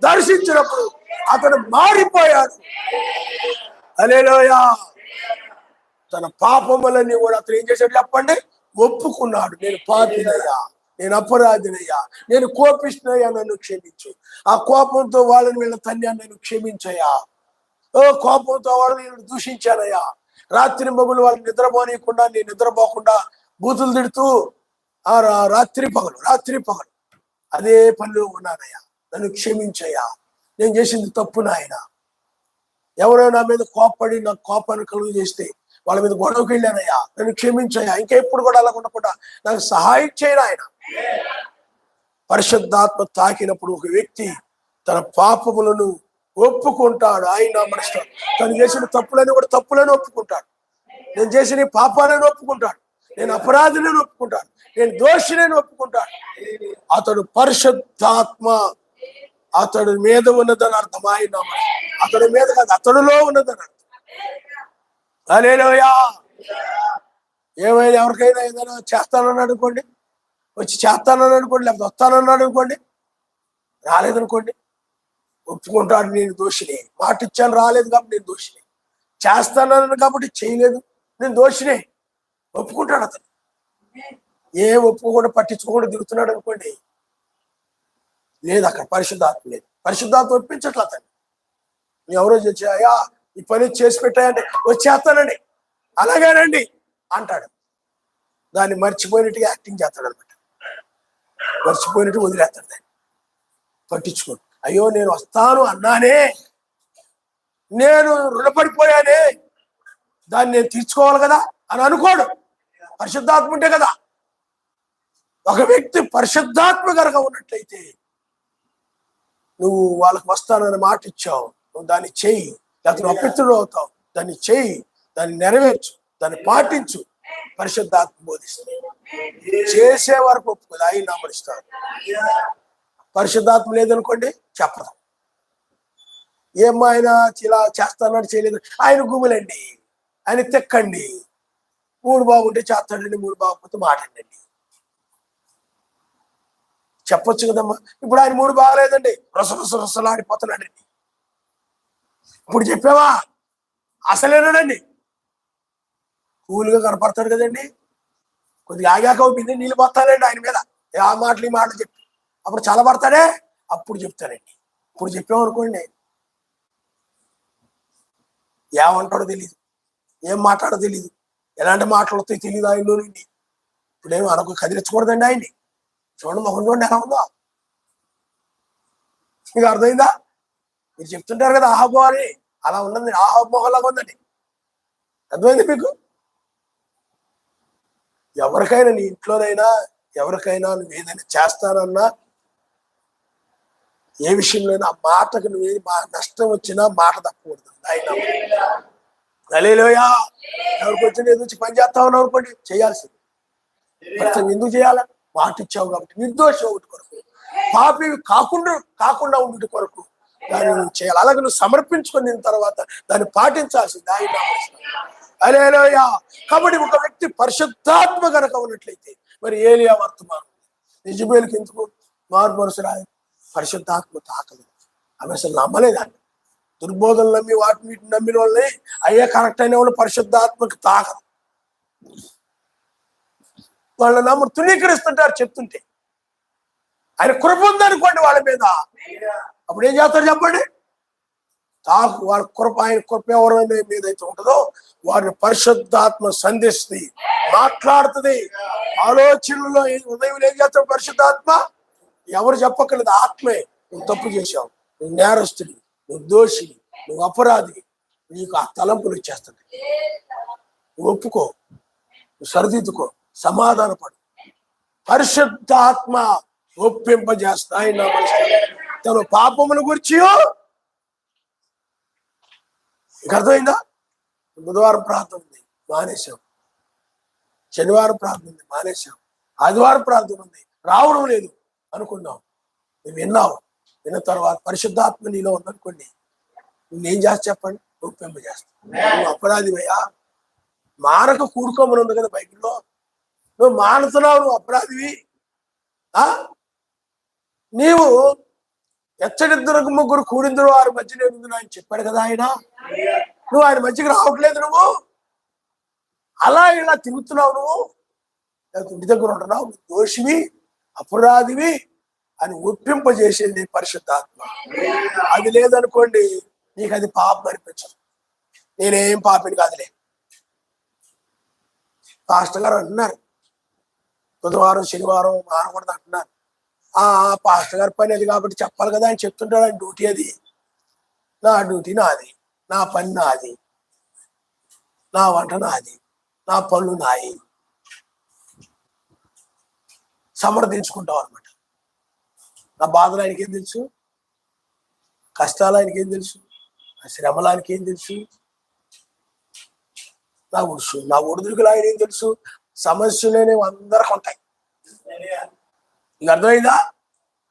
దర్శించినప్పుడు అతను మారిపోయాడు. హల్లెలూయా. తన పాపములన్నీ కూడా అతను ఏం చేశాడు చెప్పండి, ఒప్పుకున్నాడు. నేను పాపినయ్యా, నేను అపరాధినయ్యా, నేను కోపిస్తున్నయ్యా, నన్ను క్షమించు. ఆ కోపంతో వాళ్ళని వీళ్ళ తన్యా, నన్ను క్షమించయ్యా. కోపంతో వాళ్ళని నేను దూషించానయ్యా. రాత్రి మగులు వాళ్ళు నిద్రపోనీయకుండా, నేను నిద్రపోకుండా బూతులు తిడుతూ రాత్రి పగలు అదే పనిలో ఉన్నానయ్యా, నన్ను క్షమించయ్యా. నేను చేసింది తప్పు నాయన. ఎవరో నా మీద కోప్పడి నాకు కోపాన్ని కలుగు చేస్తే వాళ్ళ మీద గొడవకి వెళ్ళానయ్యా, నన్ను క్షమించయ్యా. ఇంకా ఎప్పుడు కూడా అలా ఉండకుండా నాకు సహాయం చేయను ఆయన. పరిశుద్ధాత్మ తాకినప్పుడు ఒక వ్యక్తి తన పాపములను ఒప్పుకుంటాడు. ఆయన నమ్మడిస్తాడు. తను చేసిన తప్పులని కూడా తప్పులని ఒప్పుకుంటాడు. నేను చేసిన పాపాలను ఒప్పుకుంటాడు. నేను అపరాధిని ఒప్పుకుంటాడు. నేను దోషిని ఒప్పుకుంటాడు. అతడు పరిశుద్ధాత్మ అతడు మీద ఉన్నదని అర్థం. ఆయన అతడి మీద కాదు, అతడులో ఉన్నదని అర్థం. హల్లెలూయా. ఏమైనా ఎవరికైనా ఏదైనా చేస్తానన్నాడు అనుకోండి, వచ్చి చేస్తానని అనుకోండి, లేకపోతే వస్తానన్నాడు అనుకోండి, రాలేదనుకోండి, ఒప్పుకుంటాడు నేను దోషిని. మాట ఇచ్చాను రాలేదు కాబట్టి నేను దోషిని. చేస్తానన్నాను కాబట్టి చేయలేదు, నేను దోషినే. ఒప్పుకుంటాడు అతను. ఒప్పుకోకుండా పట్టించుకోకుండా దిగుతున్నాడు అనుకోండి, లేదు, అక్కడ పరిశుద్ధాత్మ లేదు. పరిశుద్ధాత్మ ఒప్పించట్ల అతను. ఎవరో వచ్చి అయ్యా ఈ పని చేసి పెట్టాయంటే వచ్చేస్తానండి, అలాగేనండి అంటాడు. దాన్ని మర్చిపోయినట్టుగా యాక్టింగ్ చేస్తాడు అనమాట. మర్చిపోయినట్టు వదిలేస్తాడు దాన్ని, పట్టించుకోడు. అయ్యో నేను వస్తాను అన్నానే, నేను రుణపడిపోయానే, దాన్ని నేను తీర్చుకోవాలి కదా అని అనుకోడు. పరిశుద్ధాత్మ ఉంటే కదా. ఒక వ్యక్తి పరిశుద్ధాత్మ కనుక ఉన్నట్లయితే నువ్వు వాళ్ళకి వస్తానని మాట ఇచ్చావు, నువ్వు దాన్ని చెయ్యి. లేకపోతే నువ్వు అపిత్రుడు అవుతావు, దాన్ని చెయ్యి, దాన్ని నెరవేర్చు, దాన్ని పాటించు. పరిశుద్ధాత్మ బోధిస్తుంది. చేసే వరకు ఒప్పుకోదు, ఆయన నమ్మడిస్తాడు. పరిశుద్ధాత్మ లేదనుకోండి చెప్పదు. ఆయన ఇలా చేస్తానని చేయలేదు, ఆయన గుమ్ములండి, ఆయన తెక్కండి, మూడు బాగుంటే చేస్తాడండి, మూడు బాగుపోతే మాటండి చెప్పొచ్చు కదమ్మా. ఇప్పుడు ఆయన మూడు బాగలేదండి, రసలాడిపోతున్నాడండి. ఇప్పుడు చెప్పావా అసలేనాడండి, కూల్గా కనపడతాడు కదండి. కొద్దిగా ఆగాక బిందె నీళ్ళు పోతానండి ఆయన మీద, ఆ మాటలు ఈ మాటలు చెప్పి అప్పుడు చల్లబడతాడే, అప్పుడు చెప్తానండి. ఇప్పుడు చెప్పామనుకోండి ఏమంటాడో తెలియదు, ఏం మాట్లాడో తెలియదు, ఎలాంటి మాటలు వస్తాయి తెలియదు ఆయనలో నుండి. ఇప్పుడేమో అనకు కదిలించకూడదండి ఆయన్ని. చూడండి మొహం చూడండి ఎలా ఉందో, మీకు అర్థమైందా? మీరు చెప్తుంటారు కదా ఆహాబు అని, అలా ఉన్నది, ఆహాబు మొహంలాగా ఉందండి. అర్థమైంది మీకు? ఎవరికైనా నీ ఇంట్లోనైనా ఎవరికైనా నువ్వు ఏదైనా చేస్తానన్నా, ఏ విషయంలోనైనా ఆ మాటకు నువ్వు నష్టం వచ్చినా మాట తప్పకూడదు. ఆయన హల్లెలూయా. ఎవరికి వచ్చిన ఏదో వచ్చి పని చేస్తా ఉన్నావు అనుకోండి, చేయాల్సింది. ఎందుకు చేయాలా? మాట ఇచ్చావు కాబట్టి, నిర్దోషం ఒకటి కొరకు, పాపి కాకుండా ఉండుట కొరకు దాన్ని నువ్వు చేయాలి. అలాగే నువ్వు సమర్పించుకున్న తర్వాత దాన్ని పాటించాల్సింది. ఆయన హల్లెలూయా. కాబట్టి ఒక వ్యక్తి పరిశుద్ధాత్మ కనుక ఉన్నట్లయితే, మరి ఏలియా వర్తమానం యెజెబెలుకి ఎందుకు మారు మనసు రాదు? పరిశుద్ధాత్మ తాకలేదు, ఆమె అసలు నమ్మలేదాన్ని. దుర్బోధనలు నమ్మి వీటిని నమ్మిన వాళ్ళని అయ్యే కరెక్ట్ అయిన వాళ్ళు పరిశుద్ధాత్మకి తాకదు. వాళ్ళని నమ్ము తునీకరిస్తుంటారు చెప్తుంటే. ఆయన కృప ఉందనుకోండి వాళ్ళ మీద, అప్పుడు ఏం చేస్తారు చెప్పండి? వాళ్ళ కృప, ఆయన కృప ఎవరైనా మీదైతే ఉంటుందో వారిని పరిశుద్ధాత్మ సంధిస్తుంది, మాట్లాడుతుంది. ఆలోచనలో ఉదయం ఏం చేస్తాడు పరిశుద్ధాత్మ? ఎవరు చెప్పక్కర్లేదు, ఆత్మే. నువ్వు తప్పు చేశావు, నువ్వు నేరస్తుడి, నువ్వు దోషిని, నువ్వు అపరాధి, నీకు ఆ తలంపులు ఇచ్చేస్తుంది. నువ్వు ఒప్పుకో, నువ్వు సరిదిద్దుకో, సమాధానపడు. పరిశుద్ధాత్మ ఒప్పింపజేస్తాయి. తన పాపమును గురించి అర్థమైందా? బుధవారం ప్రార్థన ఉంది, మానేశాం. శనివారం ప్రార్థన ఉంది, మానేశాం. ఆదివారం ప్రార్థన ఉంది, రావడం లేదు అనుకున్నావు. నువ్వు విన్నావు, విన్న తర్వాత పరిశుద్ధాత్మ నీలో ఉందనుకోండి, నువ్వేం చేస్తా చెప్పండి? ఒప్పింపజేస్తావు. నువ్వు అపరాధివయ్యా, మానక కూడుకోమని ఉంది కదా బైబిల్లో. నువ్వు మానుతున్నావు, నువ్వు అపరాధివి. నీవు ఎచ్చడిద్దరు ముగ్గురు కూడిందరు వారి మధ్య నేను ఆయన చెప్పాడు కదా ఆయన. నువ్వు ఆయన మధ్యకి రావట్లేదు, నువ్వు అలా ఇలా తిరుగుతున్నావు, నువ్వు ఇంటి దగ్గర ఉంటున్నావు, దోషివి, అపరాధివి అని ఒప్పింపజేసేది పరిశుద్ధాత్మ. అది లేదనుకోండి, నీకు అది పాపం అనిపించదు. నేనేం పాపిని కాదులే. పాస్టర్ గారు అంటున్నారు బుధవారం శనివారం మానకూడదు అంటున్నారు. పాస్టర్ గారి పని అది కాబట్టి చెప్పాలి కదా, ఆయన చెప్తుంటాడు. ఆయన డ్యూటీ అది, నా డ్యూటీ నాది, నా పని నాది, నా వంట నాది, నా పనులు నాయి. సమర్థించుకుంటాం అనమాట. నా బాధలు ఆయనకేం తెలుసు, కష్టాలు ఆయనకేం తెలుసు, నా శ్రమలు ఆయనకేం తెలుసు, నా ఒడిదుడుకులు ఆయన ఏం తెలుసు. సమస్యలనే అందరికి ఉంటాయి, నీకు అర్థమైందా?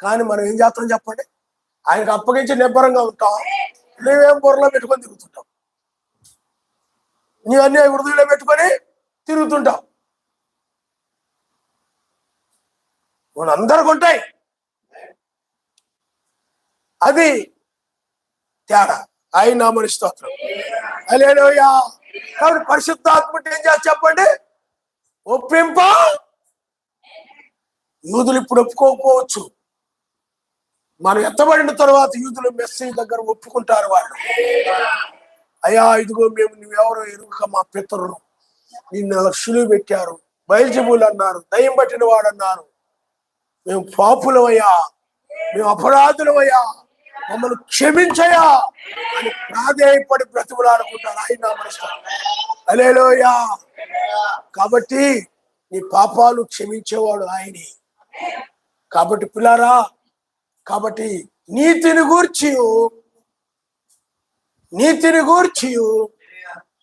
కానీ మనం ఏం చేస్తాం చెప్పండి? ఆయనకు అప్పగించి నిబ్బరంగా ఉంటాం, నువ్వేం బుర్రలో పెట్టుకొని తిరుగుతుంటాం, నీవన్నీ హృదయంలో పెట్టుకొని తిరుగుతుంటాం. మన అందరికి ఉంటాయి, అది తేడా. ఆయన నామని స్తోత్రం. హల్లెలూయా. కాబట్టి పరిశుద్ధాత్మ ఏం చేస్తా చెప్పండి? ఒప్పింప. యూదులు ఇప్పుడు ఒప్పుకోకపోవచ్చు, మనం ఎత్తబడిన తర్వాత యూదులు మెస్సీ దగ్గర ఒప్పుకుంటారు. వాళ్ళు అయ్యా ఇదిగో మేము నువ్వెవరో ఎరుక, మా పితరులు నిన్ను లక్షలు పెట్టారు, బయల్జెబూలు అన్నారు, దయ్యం పట్టిన వాడు అన్నారు, మేము పాపులమయ్యా, మేము అపరాధులమయ్యా, మమ్మల్ని క్షమించయా అని ప్రాధేయపడి బ్రతిమలాడుకుంటారు. ఆయన నామమున. హల్లెలూయా. కాబట్టి నీ పాపాలు క్షమించేవాడు ఆయనే. కాబట్టి పిల్లారా, కాబట్టి నీతిని గూర్చి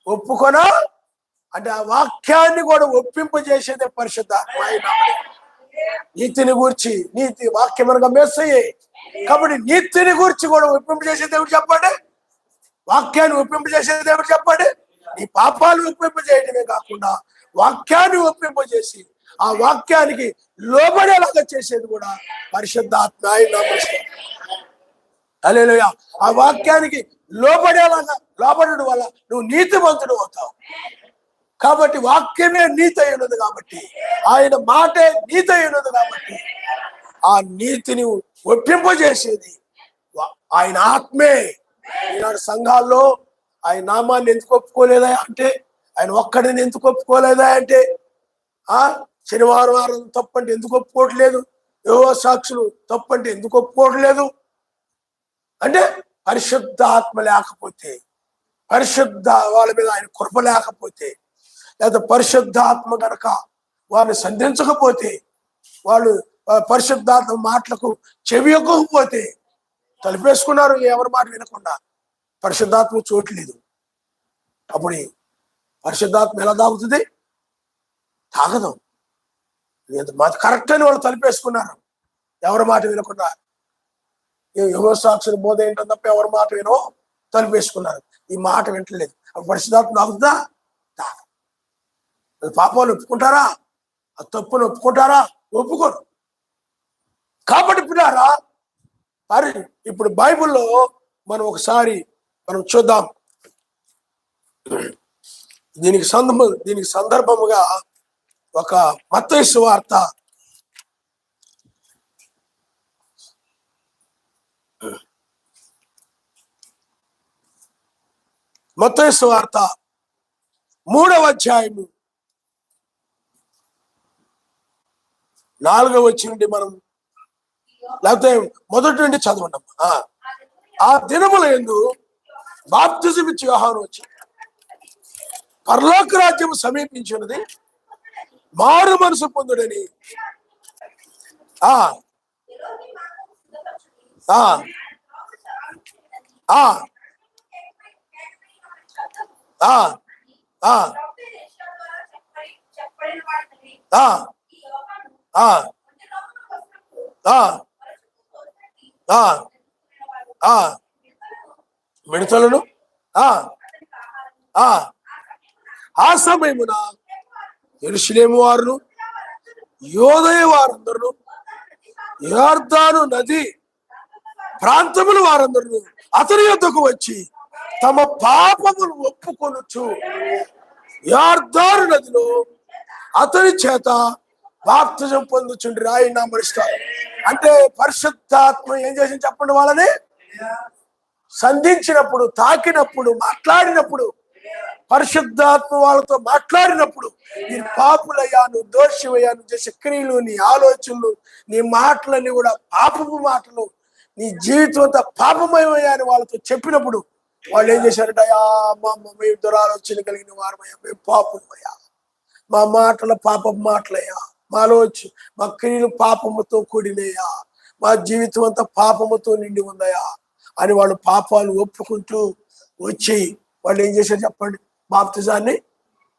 ఒప్పుకొన అంటే ఆ వాక్యాన్ని కూడా ఒప్పింపజేసేదే పరిశుద్ధాత్మ. నీతిని గూర్చి, నీతి వాక్యం అనగా మెస్సయే. కాబట్టి నీతిని గూర్చి కూడా ఒప్పింపజేసే దేవుడు చెప్పండి, వాక్యాన్ని ఒప్పింపజేసే దేవుడు చెప్పండి. నీ పాపాలు ఒప్పింపజేయడమే కాకుండా వాక్యాన్ని ఒప్పింపజేసి ఆ వాక్యానికి లోబడేలాగా చేసేది కూడా పరిశుద్ధాత్మ. హల్లెలూయా. ఆ వాక్యానికి లోబడేలాగా, లోబడడం వల్ల నువ్వు నీతిమంతుడు అవుతావు. కాబట్టి వాక్యమే నీతి అయి ఉన్నది కాబట్టి, ఆయన మాటే నీతి అయి ఉన్నది కాబట్టి, ఆ నీతిని ఒప్పింపజేసేది ఆయన ఆత్మే. ఈనాడు సంఘాల్లో ఆయన నామాన్ని ఎందుకు ఒప్పుకోలేదా అంటే, ఆయన ఒక్కడిని ఎందుకు ఒప్పుకోలేదా అంటే, శనివారం తప్పంటే ఎందుకు ఒప్పుకోవట్లేదు, యెహోవా సాక్షులు తప్పంటే ఎందుకు ఒప్పుకోవట్లేదు అంటే, పరిశుద్ధ ఆత్మ లేకపోతే, పరిశుద్ధ వాళ్ళ మీద ఆయన కృప లేకపోతే, లేదా పరిశుద్ధాత్మ గనక వారిని సంధించకపోతే, వాళ్ళు పరిశుద్ధాత్మ మాటలకు చెవియకపోతే, తలిపేసుకున్నారు ఎవరి మాట వినకుండా, పరిశుద్ధాత్మ చోట్లేదు. అప్పుడు పరిశుద్ధాత్మ ఎలా తాగుతుంది? తాగదు. కరెక్ట్ అని వాళ్ళు తలిపేసుకున్నారు ఎవరి మాట వినకుండా. యెహోవా సాక్షుల బోధ ఏంటో తప్ప ఎవరి మాట వినో తలిపేసుకున్నారు. ఈ మాట వింటలేదు. అప్పుడు పరిశుద్ధాత్మ తాగుతుందా? పాపాలు ఒప్పుకుంటారా? ఆ తప్పును ఒప్పుకుంటారా? ఒప్పుకోరు. కాబట్టి పిల్లారా, మరి ఇప్పుడు బైబిల్లో మనం ఒకసారి చూద్దాం. దీనికి సందర్భముగా ఒక మత్తయి సువార్త మత్తయి సువార్త 3వ అధ్యాయము 4వ వచనం నుండి మనం, లేకపోతే మొదటి నుండి చదవండి. ఆ దినముల యందు బాప్తిజం ఇచ్చి యోహాను వచ్చి, పరలోక రాజ్యము సమీపించినది, మారు మనసు పొందుడని ఆ ఆ ఆ ఆ ఆ మిడతలను ఆ సమయమున యెరూషలేము వారును యోదయ వారందరూ యొర్దాను నది ప్రాంతముల వారందరూ అతని యొద్దకు వచ్చి తమ పాపములు ఒప్పుకొనుచు యొర్దాను నదిలో అతని చేత బాప్తిజం పొందుచుండ్రి. ఆయన నామరిస్తారు. అంటే పరిశుద్ధాత్మ ఏం చేసింది చెప్పండి? వాళ్ళని సంధించినప్పుడు, తాకినప్పుడు, మాట్లాడినప్పుడు, పరిశుద్ధాత్మ వాళ్ళతో మాట్లాడినప్పుడు, నీ పాపులయ్యా, నువ్వు దోషివయ్యా, నువ్వు చేసే క్రియలు, నీ ఆలోచనలు, నీ మాటలన్నీ కూడా పాపపు మాటలు, నీ జీవితం అంతా పాపమయమయ్యా అని వాళ్ళతో చెప్పినప్పుడు వాళ్ళు ఏం చేశారంటే, అయ్యా మేము దురాలోచన కలిగిన వారమయ్యా, మేము పాపమయ్యా, మా మాటల పాపపు మాటలయ్యా, మా క్రియలు పాపముతో కూడినయ్యా, మా జీవితం అంతా పాపముతో నిండి ఉందయ్యా అని వాళ్ళు పాపాలు ఒప్పుకుంటూ వచ్చి వాళ్ళు ఏం చేశారు చెప్పండి? బాప్తిజాన్ని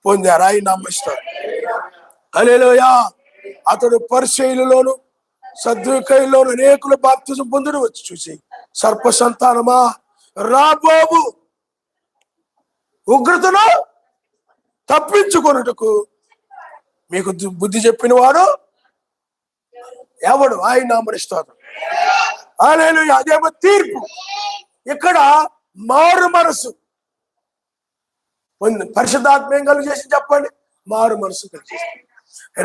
పొందారు. ఆయన నమ్మిస్తారు. హల్లెలూయా. అతడు పరిసయ్యులలోను సద్దూకయ్యులలోను అనేకులు బాప్తిజం పొందుడు వచ్చి చూసి, సర్ప సంతానమా, రాబోబు ఉగ్రతను తప్పించుకొనుటకు మీకు బుద్ధి చెప్పిన వాడు ఎవడు? ఆయన నామరిస్తారు. హల్లెలూయా. అదేమో తీర్పు. ఇక్కడ మారు మనసు పరిశుద్ధాత్మ ఏం కలుగు చేసి చెప్పండి? మారు మనసు కలిగి.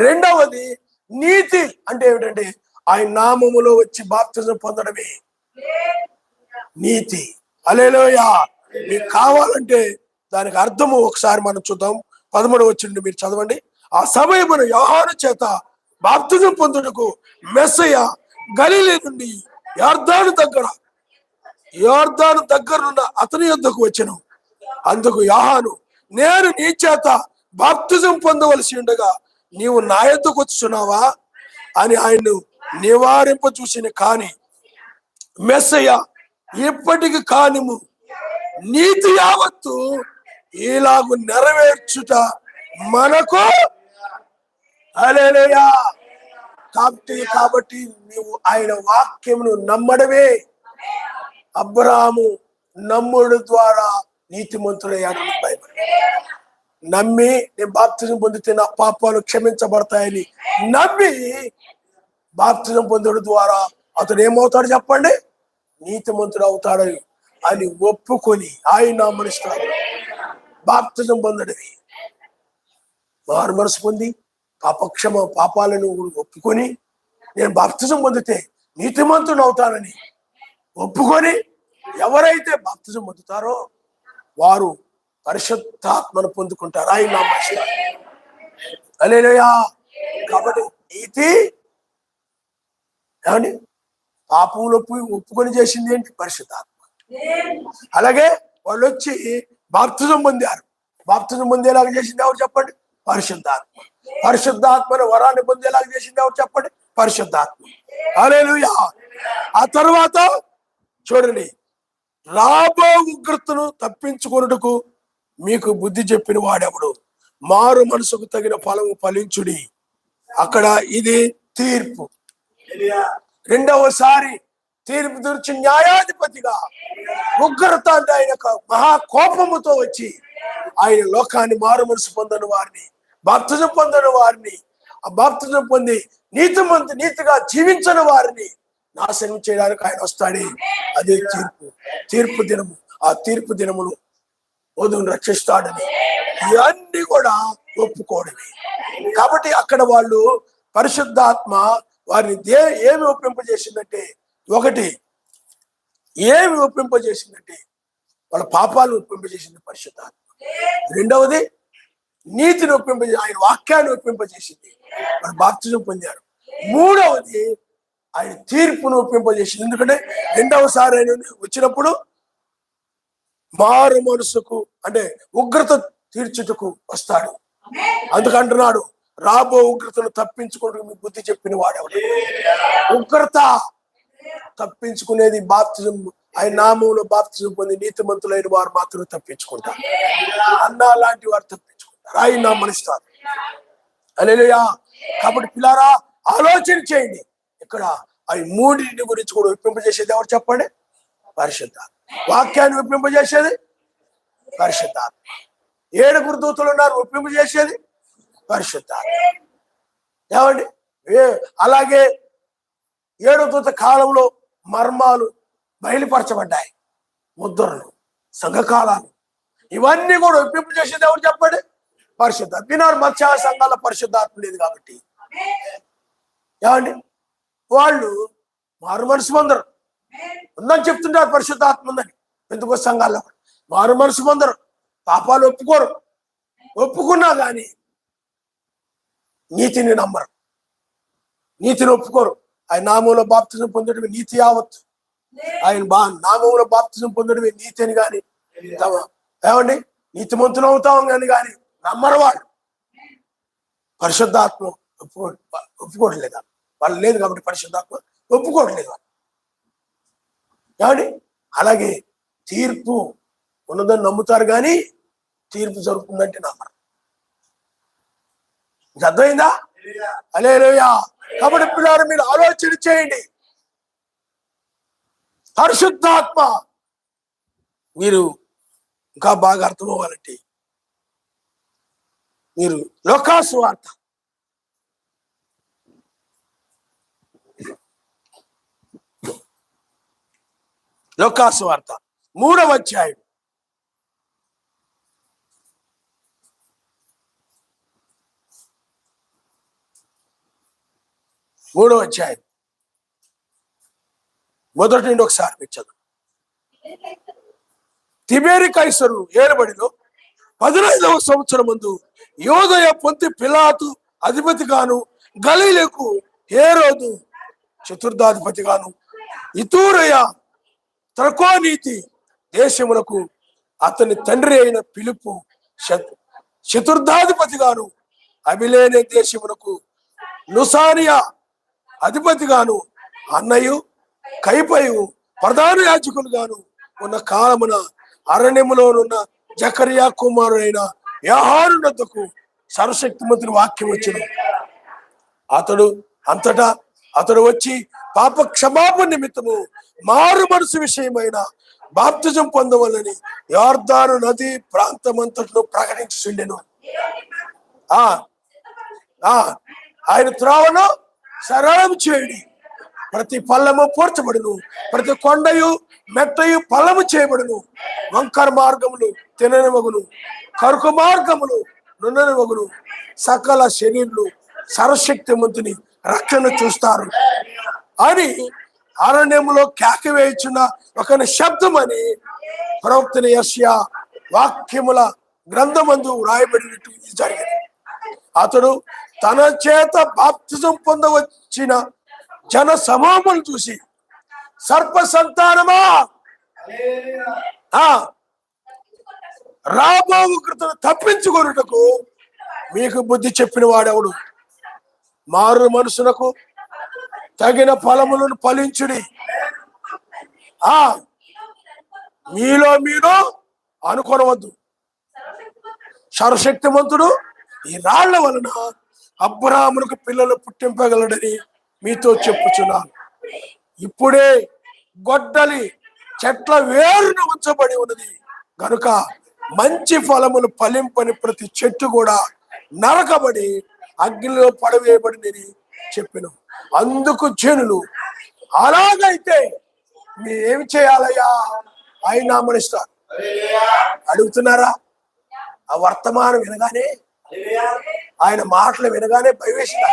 రెండవది నీతి. అంటే ఏమిటంటే ఆయన నామములో వచ్చి బాప్తిజం పొందడమే నీతి. హల్లెలూయా. మీకు కావాలంటే దానికి అర్థము ఒకసారి మనం చూద్దాం. 13వ వచనం మీరు చదవండి. ఆ సమయమున యోహాను చేత బాప్తిజం పొందుటకు మెస్సయ్య గలిలీ నుండి యొర్దాను దగ్గరనున్న అతని యొద్దకు వచ్చెను. అందుకు యోహాను, నేను నీ చేత బాప్తిజం పొందవలసి ఉండగా నీవు నా యొద్దకు వచ్చుచున్నావా అని ఆయన్ను నివారింప చూసిన. కాని మెస్సయ్య, ఇప్పటికి కానిము, నీతి యావత్తు ఇలాగు నెరవేర్చుట మనకు. హల్లెలూయా. కాబట్టి నీవు ఆయన వాక్యమును నమ్మడమే. అబ్రాహాము నమ్ముడు ద్వారా నీతిమంతుడయ్యాడు. బైబిల్ నమ్మి నేను బాప్తిజం పొందితే నా పాపాలు క్షమించబడతాయని నమ్మి బాప్తిజం పొందడం ద్వారా అతడు ఏమవుతాడు చెప్పండి? నీతిమంతుడు అవుతాడని అని ఒప్పుకొని ఆయన మనుషులు బాప్తిజం పొందడమే. మారు మనసు పొంది పాపాలను ఒప్పుకొని నేను బాప్తిజం పొందితే నీతిమంతుడు అవుతానని ఒప్పుకొని ఎవరైతే బాప్తిజం పొందుతారో వారు పరిశుద్ధాత్మను పొందుకుంటారు. ఆయన హల్లెలూయా. కాబట్టి నీతి ఏమండి? పాపంలో ఒప్పుకొని చేసింది ఏంటి? పరిశుద్ధాత్మ. అలాగే వాళ్ళు వచ్చి బాప్తిజం పొందారు. బాప్తిజం పొందేలాగా చేసింది ఎవరు చెప్పండి? పరిశుద్ధాత్మ. పరిశుద్ధాత్మను వరాన్ని పొందేలాగా చేసింది ఎవరు చెప్పండి? పరిశుద్ధాత్మ. హల్లెలూయా. ఆ తర్వాత చూడండి, రాబో ఉగ్రతను తప్పించుకొనుటకు మీకు బుద్ధి చెప్పిన వాడెవడు? మారు మనసుకు తగిన ఫలము ఫలించుడి. అక్కడ ఇది తీర్పు. రెండవసారి తీర్పు తీర్చి న్యాయాధిపతిగా ఉగ్రత అంటే ఆయన మహాకోపముతో వచ్చి ఆయన లోకాన్ని మారు మనసు పొందని వారిని, బాప్తిజం పొందని వారిని, ఆ బాప్తిజం పొంది నీతిగా జీవించని వారిని నాశనం చేయడానికి ఆయన వస్తాడే. అదే తీర్పు. తీర్పు దినము. ఆ తీర్పు దినమును వధువును రక్షిస్తాడని ఇవన్నీ కూడా ఒప్పుకోవడమే. కాబట్టి అక్కడ వాళ్ళు పరిశుద్ధాత్మ వారిని ఏమి ఒప్పింపజేసిందంటే, ఒకటి ఏమి ఒప్పింపజేసిందంటే వాళ్ళ పాపాలను ఒప్పింపజేసింది పరిశుద్ధాత్మ. రెండవది నీతిని ఆయన వాక్యాన్ని ఒప్పింపజేసింది, వాళ్ళు బాప్తిజం పొందారు. మూడవది ఆయన తీర్పును ఒప్పింపజేసింది. ఎందుకంటే రెండవసారి ఆయన వచ్చినప్పుడు మారు మనసుకు అంటే ఉగ్రత తీర్చుటకు వస్తాడు. అందుకంటున్నాడు, రాబో ఉగ్రతను తప్పించుకుంటూ మీకు బుద్ధి చెప్పిన వాడెవడు? ఉగ్రత తప్పించుకునేది బాప్తిజం, ఆయన నామంలో బాప్తిజం పొంది నీతిమంతులైన వారు మాత్రమే తప్పించుకుంటారు. అన్నా లాంటి వారు తప్పించుకుంటారు, ఆయన నామనిస్తారు. హల్లెలూయా. కాబట్టి పిల్లారా ఆలోచన చేయండి. ఇక్కడ అవి మూడింటి గురించి కూడా ఒప్పింపజేసేది ఎవరు చెప్పండి? పరిశుద్ధాత్మ. వాక్యాన్ని ఒప్పింపజేసేది పరిశుద్ధాత్మ. 7 దూతలు ఉన్నారు, ఒప్పింపజేసేది పరిశుద్ధాత్మ. ఏమండి? అలాగే 7 దూత కాలంలో మర్మాలు బయలుపరచబడ్డాయి, ముద్రలు, సంఘకాలాలు, ఇవన్నీ కూడా ఒప్పింపజేసేది ఎవరు చెప్పండి? పరిశుద్ధాత్మ. వినారు మత్స్య సంఘాల పరిశుద్ధాత్మ లేదు కాబట్టి ఏమండి వాళ్ళు మారు మనసు పొందరు. ఉందని చెప్తుంటారు పరిశుద్ధాత్మ ఉందని. ఎందుకో సంఘాల్లో మారు మనసు పొందరు, పాపాలు ఒప్పుకోరు. ఒప్పుకున్నా కానీ నీతిని నమ్మరు, నీతిని ఒప్పుకోరు. ఆయన నామంలో బాప్తిజం పొందడమే నీతి యావత్తు. ఆయన నామంలో బాప్తిజం పొందడమే నీతి అని కానీ ఏమండి నీతిమంతులు అవుతాం కానీ నమ్మరు. వాళ్ళు పరిశుద్ధాత్మ ఒప్పుకోవట్లేదు. వాళ్ళు లేదు కాబట్టి పరిశుద్ధాత్మ ఒప్పుకోవట్లేదు వాళ్ళు. ఏమండి? అలాగే తీర్పు ఉన్నదని నమ్ముతారు కానీ తీర్పు జరుగుతుందంటే నమ్మరు. అర్థమైందా? హల్లెలూయా. కాబట్టి పిల్లలు మీరు ఆలోచన చేయండి. పరిశుద్ధాత్మ మీరు ఇంకా బాగా అర్థం అవ్వాలంటే మీరు లోకాసు వార్త లోకాసు వార్త 3వ అధ్యాయం 3వ అధ్యాయం మొదటి నుండి ఒకసారి ఇచ్చదు. తిబేరి కైసరు ఏలుబడిలో 15వ సంవత్సరం ముందు యోదయ పొంతి పిలాతు అధిపతిగాను, గలీలకు హేరోదు చతుర్థాధిపతిగాను, ఇతూరయ త్రకోనీతి దేశములకు అతని తండ్రి అయిన పిలుపు చతుర్థాధిపతిగాను, అబిలేనే దేశమునకు లుసానియా అధిపతిగాను, అన్నయు కైపయు ప్రధాన యాజకులుగాను ఉన్న కాలమున అరణ్యములోనున్న జకరియా కుమారుడైన యోహాను వద్దకు సర్వశక్తిమంతుని వాక్యం వచ్చిన అతడు వచ్చి పాప క్షమాపణ నిమిత్తము మారు మనసు విషయమైన బాప్తిజం పొందవలని యోర్దాను నది ప్రాంతమంతట్లో ప్రకటించుండెను. ఆయన త్రోవను సరళం చేయడి. ప్రతి పల్లము పూడ్చబడును, ప్రతి కొండయు మెట్టయు పల్లము చేయబడును. వంకర మార్గములు తిననివగును, కరుకు మార్గములు నున్ననివగును. సకల శరీరులు సర్వశక్తిమంతుని రక్షణ చూస్తారు అని అరణ్యములో కేక వేయుచున్న ఒక శబ్దం అని ప్రవక్తని యెషయా వాక్యముల గ్రంథమందు వ్రాయబడినట్టు జరిగింది. అతడు తన చేత బాప్తిజం పొందవచ్చిన జన సమూహమును చూసి, సర్ప సంతానమా, రాబో కృతను తప్పించుకొనుటకు మీకు బుద్ధి చెప్పిన వాడెవడు? మారు మనసునకు తగిన ఫలములను ఫలించుడి. మీలో మీరు అనుకొనవద్దు. సర్వశక్తిమంతుడు ఈ రాళ్ల వలన అబ్రాహామునకు పిల్లలు పుట్టింపగలడని మీతో చెప్పుచున్నాను. ఇప్పుడే గొడ్డలి చెట్ల వేరున ఉంచబడి ఉన్నది కనుక మంచి ఫలములు ఫలింపని ప్రతి చెట్టు కూడా నరకబడి అగ్నిలో పడవేయబడిందని చెప్పాను. అందుకు జనులు, అలాగైతే మీరేమి చేయాలయ్యా ఆయన నామనిస్తారు అడుగుతున్నారా? ఆ వర్తమానం వినగానే, ఆయన మాటలు వినగానే భయవేసిందా?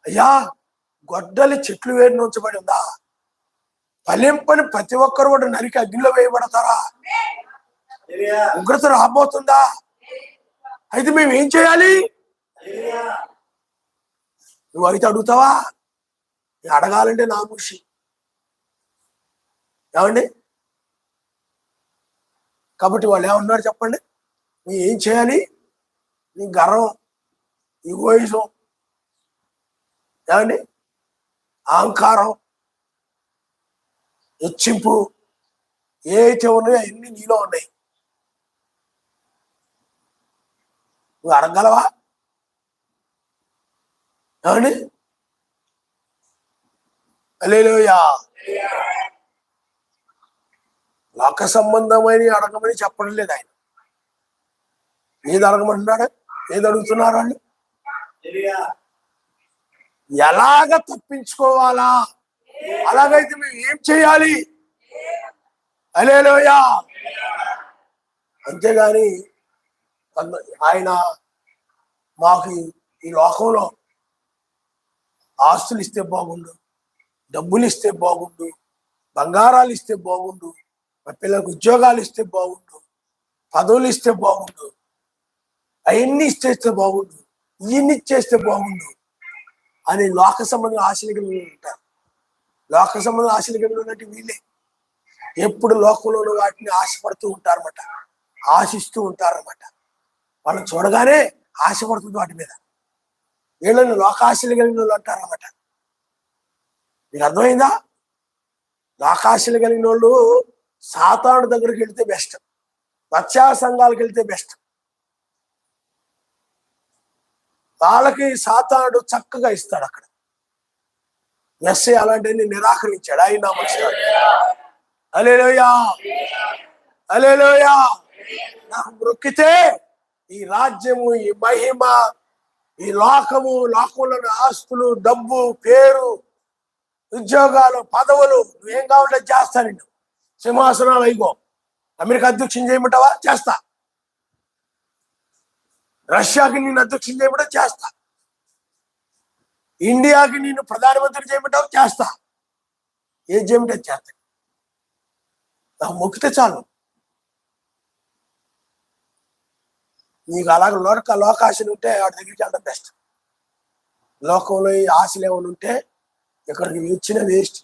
అయ్యా, గొడ్డలి చెట్లు వేరున ఉంచబడి ఉందా? ఫలింపని ప్రతి ఒక్కరు కూడా నరికి అగ్నిలో వేయబడతారా? ఉగ్రత రాబోతుందా? అయితే మేము ఏం చేయాలి? నువ్వు అయితే అడుగుతావా? అడగాలంటే నా ముషి. ఏమండి? కాబట్టి వాళ్ళు ఏమన్నారు చెప్పండి? నీ ఏం చేయాలి? నీ గర్వం, ఈగోయిజం, ఏమండి, అహంకారం, హెచ్చింపు ఏవైతే ఉన్నాయో అన్ని నీలో ఉన్నాయి. నువ్వు అడగలవా? ఏమండి? హల్లెలూయా. లోక సంబంధమైన అడగమని చెప్పడం లేదు ఆయన. ఏది అడగమంటున్నాడు? ఏది అడుగుతున్నారు వాళ్ళు? ఎలాగ తప్పించుకోవాలా? అలాగైతే మేము ఏం చేయాలి? హల్లెలూయా. అంతేగాని ఆయన మాకు ఈ లోకంలో ఆస్తులు ఇస్తే బాగుండు, డబ్బులు ఇస్తే బాగుండు, బంగారాలు ఇస్తే బాగుండు, మా పిల్లలకు ఉద్యోగాలు ఇస్తే బాగుండు, పదవులు ఇస్తే బాగుండు, అవన్నీ ఇచ్చేస్తే బాగుండు, ఇవన్నీ ఇచ్చేస్తే బాగుండు అని లోక సంబంధం ఆశలు కలిగి ఉంటారు. లోక సంబంధం ఆశలు కలిగి ఉన్నట్టు వీళ్ళే ఎప్పుడు లోకంలో వాటిని ఆశపడుతూ ఉంటారన్నమాట, ఆశిస్తూ ఉంటారన్నమాట. వాళ్ళని చూడగానే ఆశపడుతుంది వాటి మీద. వీళ్ళని లోకాశలు కలిగిన వాళ్ళు అంటారన్నమాట. మీకు అర్థమైందా? లోకాశలు కలిగిన వాళ్ళు సాతాను దగ్గరికి వెళ్తే బెస్ట్, మత్స్యా సంఘాలకు వెళ్తే బెస్ట్. వాళ్ళకి సాతానుడు చక్కగా ఇస్తాడు. అక్కడ ఎస్ఐ అలాంటివన్నీ నిరాకరించాడు. ఆయన నమస్కారం. హల్లెలూయా, హల్లెలూయా. నాకు మొక్కితే ఈ రాజ్యము, ఈ మహిమ, ఈ లోకము, లోకంలోని ఆస్తులు, డబ్బు, పేరు, ఉద్యోగాలు, పదవులు, నువ్వేం కావాలంటే చేస్తా. నిన్ను సింహాసనాలు అయిగో. అమెరికా అధ్యక్షం చేయమంటావా? చేస్తా. రష్యాకి నేను అధ్యక్షం చేయమంటావు? చేస్తా. ఇండియాకి నేను ప్రధానమంత్రి చేయమంటావు? చేస్తా. ఏం చేయమంటే చేస్తా. నాకు మొక్కితే చాలు. నీకు అలాగ లోకాశలు ఉంటే వాడి దగ్గరికి వెళ్ళడం బెస్ట్. లోకంలో ఈ ఆశలు ఏమైనా ఉంటే ఇక్కడికి వచ్చిన వేస్ట్.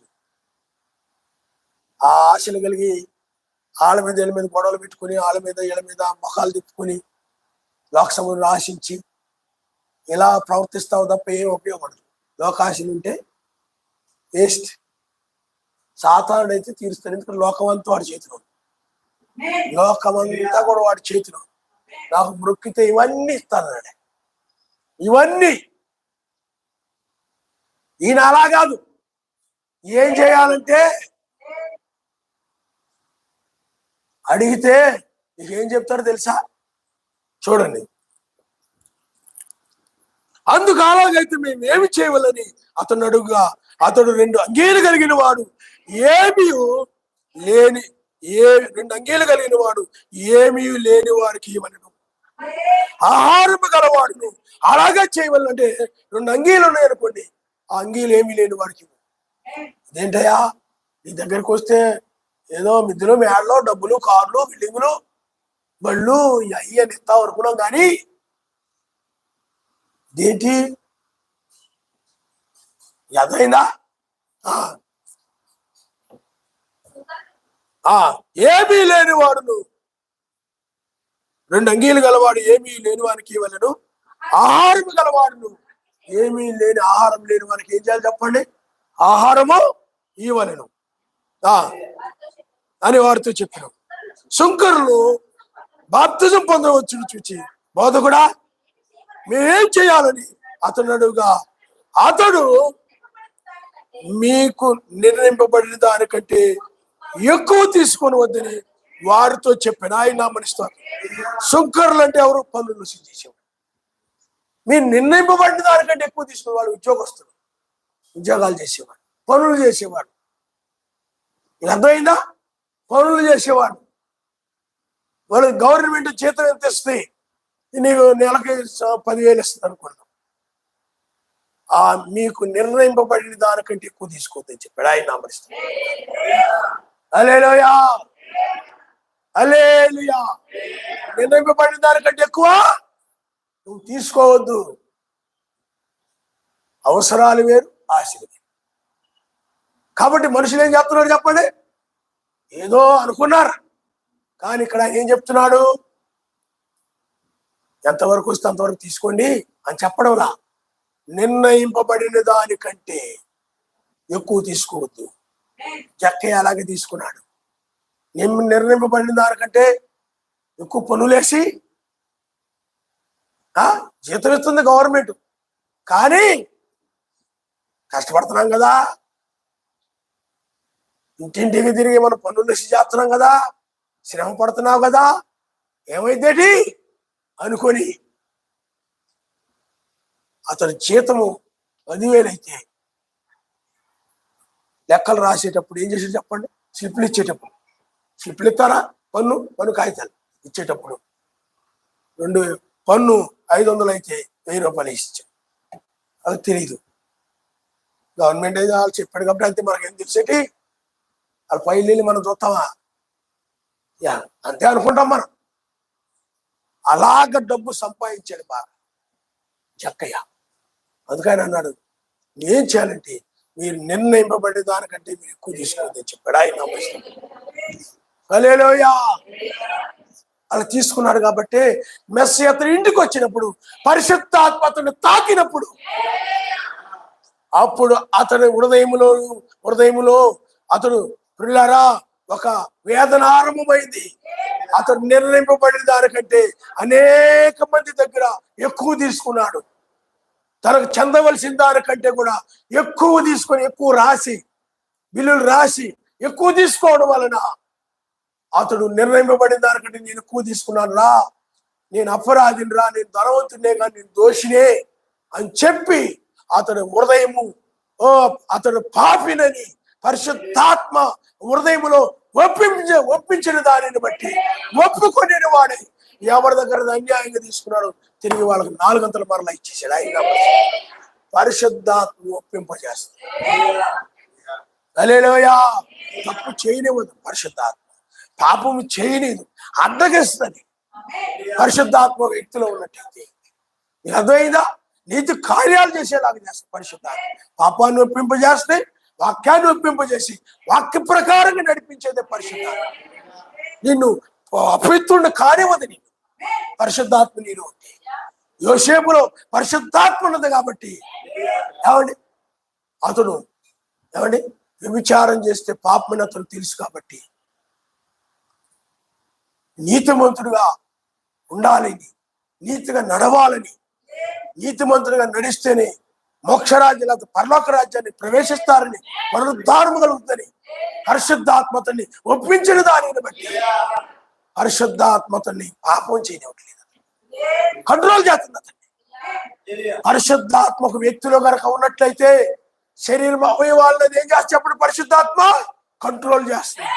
ఆ ఆశలు కలిగి వాళ్ళ మీద వీళ్ళ మీద గొడవలు పెట్టుకుని, వాళ్ళ మీద వీళ్ళ మీద మొఖాలు తిప్పుకొని లోక సముద్రం ఆశించి ఇలా ప్రవర్తిస్తావు తప్ప ఏం ఉపయోగపడదు. లోకాశలు ఉంటే వేస్ట్. సాతానుడు అయితే తీరుస్తాడు. ఎందుకంటే లోకమంతా వాడి చేతిలో, లోకమంతా కూడా వాడి చేతిలో. నాకు మొక్కితే ఇవన్నీ ఇస్తానన్నాడు. ఇవన్నీ ఈయన అలా కాదు. ఏం చేయాలంటే అడిగితే నీకేం చెప్తాడో తెలుసా? చూడండి, అందుకు అలాగైతే మేము ఏమి చేయవలని అతను అడుగుగా, అతడు 2 అంగీలు కలిగిన వాడు ఏమీ లేని 2 అంగీలు కలిగిన వాడు ఏమీ లేని వారికి ఇవ్వను, ఆహారము గలవాడును అలాగే చేయవలంటే 2 అంగీలు ఉన్నాయనుకోండి, ఆ అంగీలు ఏమీ లేని వారికి అదేంటయ్యా నీ దగ్గరికి వస్తే ఏదో మిద్దెలు మేడలో డబ్బులు కార్లు బిల్డింగులు బళ్ళు అయ్యని ఇస్తావు అనుకున్నాం, కానీ ఇదేంటి అదైనా ఏమీ లేని వాడును 2 అంగీలు గలవాడు ఏమీ లేని వానికి ఇవ్వలేను, ఆహారం గలవాడును ఏమీ లేని ఆహారం లేని వానికి ఏం చేయాలి చెప్పండి, ఆహారము ఇవ్వలేను అని వారితో చెప్పాను. సుంకరులు బాప్తిజం పొందవచ్చును చూచి, బోధకుడా మేమేం చేయాలని అతను అడుగుగా, అతడు మీకు నిర్ణయింపబడిన దానికంటే ఎక్కువ తీసుకొని వద్దని వారితో చెప్పాను. ఆయన నామనిస్తారు. సుంకరులు అంటే ఎవరు? పనులు చేసేవాడు. మీరు నిర్ణయింపబడిన దానికంటే ఎక్కువ తీసుకునే వాడు ఉద్యోగస్తుడు, ఉద్యోగాలు చేసేవాడు, పనులు చేసేవాడు. ఇది అర్థమైందా? పనులు చేసేవాడు. వాళ్ళు గవర్నమెంట్ జీతం ఎంత ఇస్తే నీకు నెలకి 10,000 ఇస్తుంది అనుకున్నాం, మీకు నిర్ణయింపబడిన దానికంటే ఎక్కువ తీసుకోవద్దని చెప్పాడు. ఆయన నామనిస్తాడు. హల్లెలూయా, హల్లెలూయా. నిర్ణయింపబడిన దానికంటే ఎక్కువ నువ్వు తీసుకోవద్దు. అవసరాలు వేరు, ఆశలు వేరు. కాబట్టి మనుషులు ఏం చెప్తున్నారు చెప్పండి? ఏదో అనుకున్నారు, కానీ ఇక్కడ ఏం చెప్తున్నాడు? ఎంతవరకు వస్తే అంతవరకు తీసుకోండి అని చెప్పడంలా, నిర్ణయింపబడిన దానికంటే ఎక్కువ తీసుకోవద్దు. జక్కయ్య అలాగే తీసుకున్నాడు. నిర్ణయింపబడిన దానికంటే ఎక్కువ పనులేసి జీతం ఇస్తుంది గవర్నమెంట్, కానీ కష్టపడుతున్నాం కదా, ఇంటింటికి తిరిగి మనం పన్నులు వేసి చేస్తున్నాం కదా, శ్రమ పడుతున్నావు కదా, ఏమైందేటి అనుకొని అతని జీతము 10,000 అయితే లెక్కలు రాసేటప్పుడు ఏం చేసి చెప్పండి? స్లిప్లు ఇచ్చేటప్పుడు, స్లిప్లు ఇస్తారా? పన్ను కాగితాలు ఇచ్చేటప్పుడు పన్ను 500 అయితే 1000 రూపాయలు ఇచ్చాం. అది తెలియదు, గవర్నమెంట్ అయితే వాళ్ళు చెప్పాడు కాబట్టి అంతే. మనకేం తెలిసేటి? వాళ్ళ పైలు వెళ్ళి మనం చూస్తామా? అంతే అనుకుంటాం మనం. అలాగ డబ్బు సంపాదించాడు బాగా జక్కయ్య. అందుకని అన్నాడు, ఏం చేయాలంటే మీరు నిర్ణయింపబడే దానికంటే మీరు ఎక్కువ తీసుకోవద్దని చెప్పాడు. ఆయన హల్లెలూయా. అలా తీసుకున్నాడు కాబట్టి మెస్సీ అతని ఇంటికి వచ్చినప్పుడు, పరిశుద్ధాత్మ అతను తాకినప్పుడు, అప్పుడు అతని హృదయములో అతడు ప్రియులారా ఒక వేదన ఆరంభమైంది. అతడు నిర్ణయింపబడిన దానికంటే అనేక మంది దగ్గర ఎక్కువ తీసుకున్నాడు. తనకు చెందవలసిన దానికంటే కూడా ఎక్కువ తీసుకొని, ఎక్కువ రాసి, బిల్లులు రాసి ఎక్కువ తీసుకోవడం వలన అతడు నిర్ణయింపబడిన దానికంటే నేను ఎక్కువ తీసుకున్నాను రా, నేను అపరాధిని రా, నేను ధనవంతుడే కానీ నేను దోషినే అని చెప్పి అతడు పాపినని పరిశుద్ధాత్మ హృదయములో ఒప్పించిన దానిని బట్టి ఒప్పుకొని వాడే ఎవరి దగ్గర అన్యాయంగా తీసుకున్నాడు తిరిగి వాళ్ళకి 4 గంటల మరలా ఇచ్చేసాడు. ఆయన పరిశుద్ధాత్మ ఒప్పింపజేస్తాడు. హల్లెలూయా. తప్పు చేయనివ్వదు పరిశుద్ధాత్మ, పాపము చేయలేదు, అడ్డగిస్తుంది పరిశుద్ధాత్మ వ్యక్తిలో ఉన్నట్టయితే. నీకు అర్థమైందా? నీతి కార్యాలు చేసేలాగా చేస్తాయి పరిశుద్ధాత్మ. పాపాన్ని ఒప్పింపజేస్తే, వాక్యాన్ని ఒప్పింపజేసి వాక్య ప్రకారంగా నడిపించేదే పరిశుద్ధాత్మ. నిన్ను అపవిత్రుడిని కానివ్వదు. నిన్ను పరిశుద్ధాత్మ నీలో ఉంటే, యోసేపులో పరిశుద్ధాత్మ ఉన్నది కాబట్టి అతడు వ్యభిచారం చేస్తే పాపమని అతను తెలుసు కాబట్టి నీతిమంతుడుగా ఉండాలని, నీతిగా నడవాలని, నీతిమంతుడిగా నడిస్తేనే మోక్షరాజ్యం లేదా పరలోక రాజ్యాన్ని ప్రవేశిస్తారని, పునరుద్ధారము కలుగుతుందని పరిశుద్ధాత్మతని ఒప్పించిన దానిని బట్టి పరిశుద్ధాత్మతని పాపం చేయనివ్వట్లేదు. కంట్రోల్ చేస్తుంది అతన్ని. పరిశుద్ధాత్మ ఒక వ్యక్తిలో కనుక ఉన్నట్లయితే శరీరం అవయవాళ్ళని ఏం చేస్తే అప్పుడు పరిశుద్ధాత్మ కంట్రోల్ చేస్తుంది.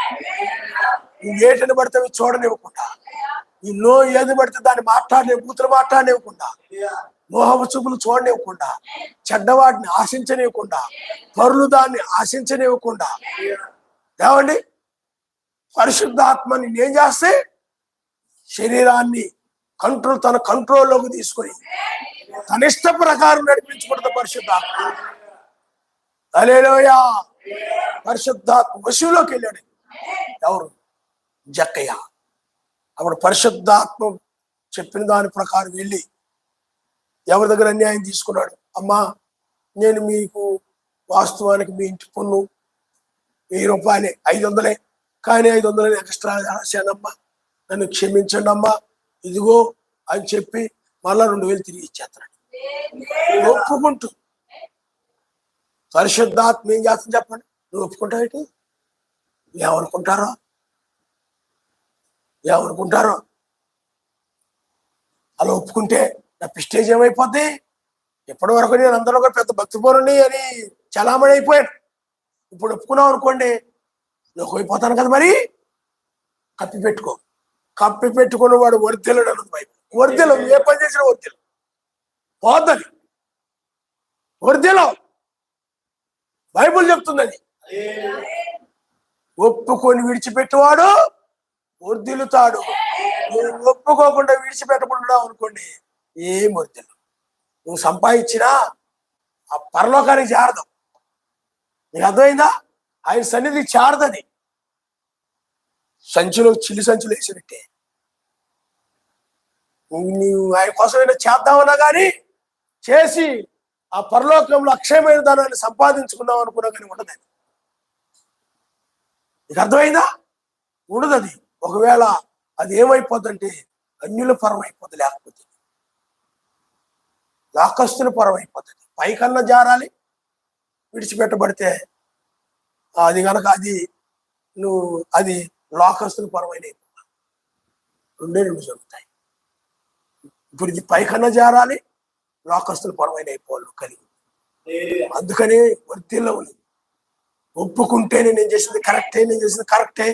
నువ్వు ఏటని పడితే చూడనివ్వకుండా, ఈ ఏది పడితే దాన్ని బూతులు మాట్లాడనివ్వకుండా, మోహపు చూపులు చూడనివ్వకుండా, చెడ్డవాడిని ఆశించనివ్వకుండా, పరులు దాన్ని ఆశించనివ్వకుండా, ఏమండి పరిశుద్ధాత్మని ఏం చేస్తే శరీరాన్ని తన కంట్రోల్లోకి తీసుకొని తన ఇష్ట ప్రకారం నడిపించుకుంటుంది పరిశుద్ధాత్మ. హల్లెలూయా. పరిశుద్ధాత్మ వశంలోకి వెళ్ళాడు ఎవరు? జక్కయ్య. అప్పుడు పరిశుద్ధాత్మ చెప్పిన దాని ప్రకారం వెళ్ళి ఎవరి దగ్గర అన్యాయం తీసుకున్నాడు. అమ్మా, నేను మీకు వాస్తవానికి మీ ఇంటి పన్ను 1000 రూపాయలే, 500, కానీ 500 ఎక్స్ట్రా రాశానమ్మా, నన్ను క్షమించండి అమ్మా, ఇదిగో అని చెప్పి మళ్ళా 2000 తిరిగి ఇచ్చేస్తున్నాడు ఒప్పుకుంటూ. పరిశుద్ధాత్మ ఏం చేస్తుంది చెప్పండి? నువ్వు ఒప్పుకుంటావేంటి? ఏమనుకుంటారో అలా ఒప్పుకుంటే నా ప్రెస్టేజ్ ఏమైపోద్ది? ఎప్పటి వరకు నేను అందరూ ఒక పెద్ద భక్తిపరుని అని చలామణి అయిపోయాను. ఇప్పుడు ఒప్పుకున్నావు అనుకోండి, లోకమైపోతాను కదా. మరి కప్పి పెట్టుకున్న వాడు వర్ధిల్లడు అన్నది బైబిల్. వర్ధిలం, ఏ పని చేసినా వర్ధిలం పోద్దని వర్ధిలం బైబిల్ చెప్తుందని. ఒప్పుకొని విడిచిపెట్టేవాడు వర్ధిల్లుతాడు. నువ్వు ఒప్పుకోకుండా విడిచిపెట్టకుండా అనుకోండి, ఏం వర్ధిల్లు. నువ్వు సంపాదించినా ఆ పరలోకానికి చేరదు. నీకు అర్థమైందా? ఆయన సన్నిధి చేరదని. చిల్లి సంచులు వేసినట్టే నువ్వు ఆయన కోసం ఏమైనా చేద్దామన్నా కానీ చేసి ఆ పరలోకంలో అక్షయమైన దానాన్ని సంపాదించుకుందాం అనుకున్నా కానీ ఉండదని. నీకు అర్థమైందా? ఉండదు అది. ఒకవేళ అది ఏమైపోద్దంటే అన్యుల పరం అయిపోద్ది, లేకపోతే లోకస్తుల పరం అయిపోతుంది. పైకన్నా జారాలి, విడిచిపెట్టబడితే అది కనుక అది లోకస్తుల పరమైన రెండు జరుగుతాయి. ఇప్పుడు ఇది పైకన్నా జారాలి, లోకస్తుల పరమైన అయిపోవాలి కలిగి. అందుకని వర్తిల్లో ఒప్పుకుంటేనే నేను చేసింది కరెక్టే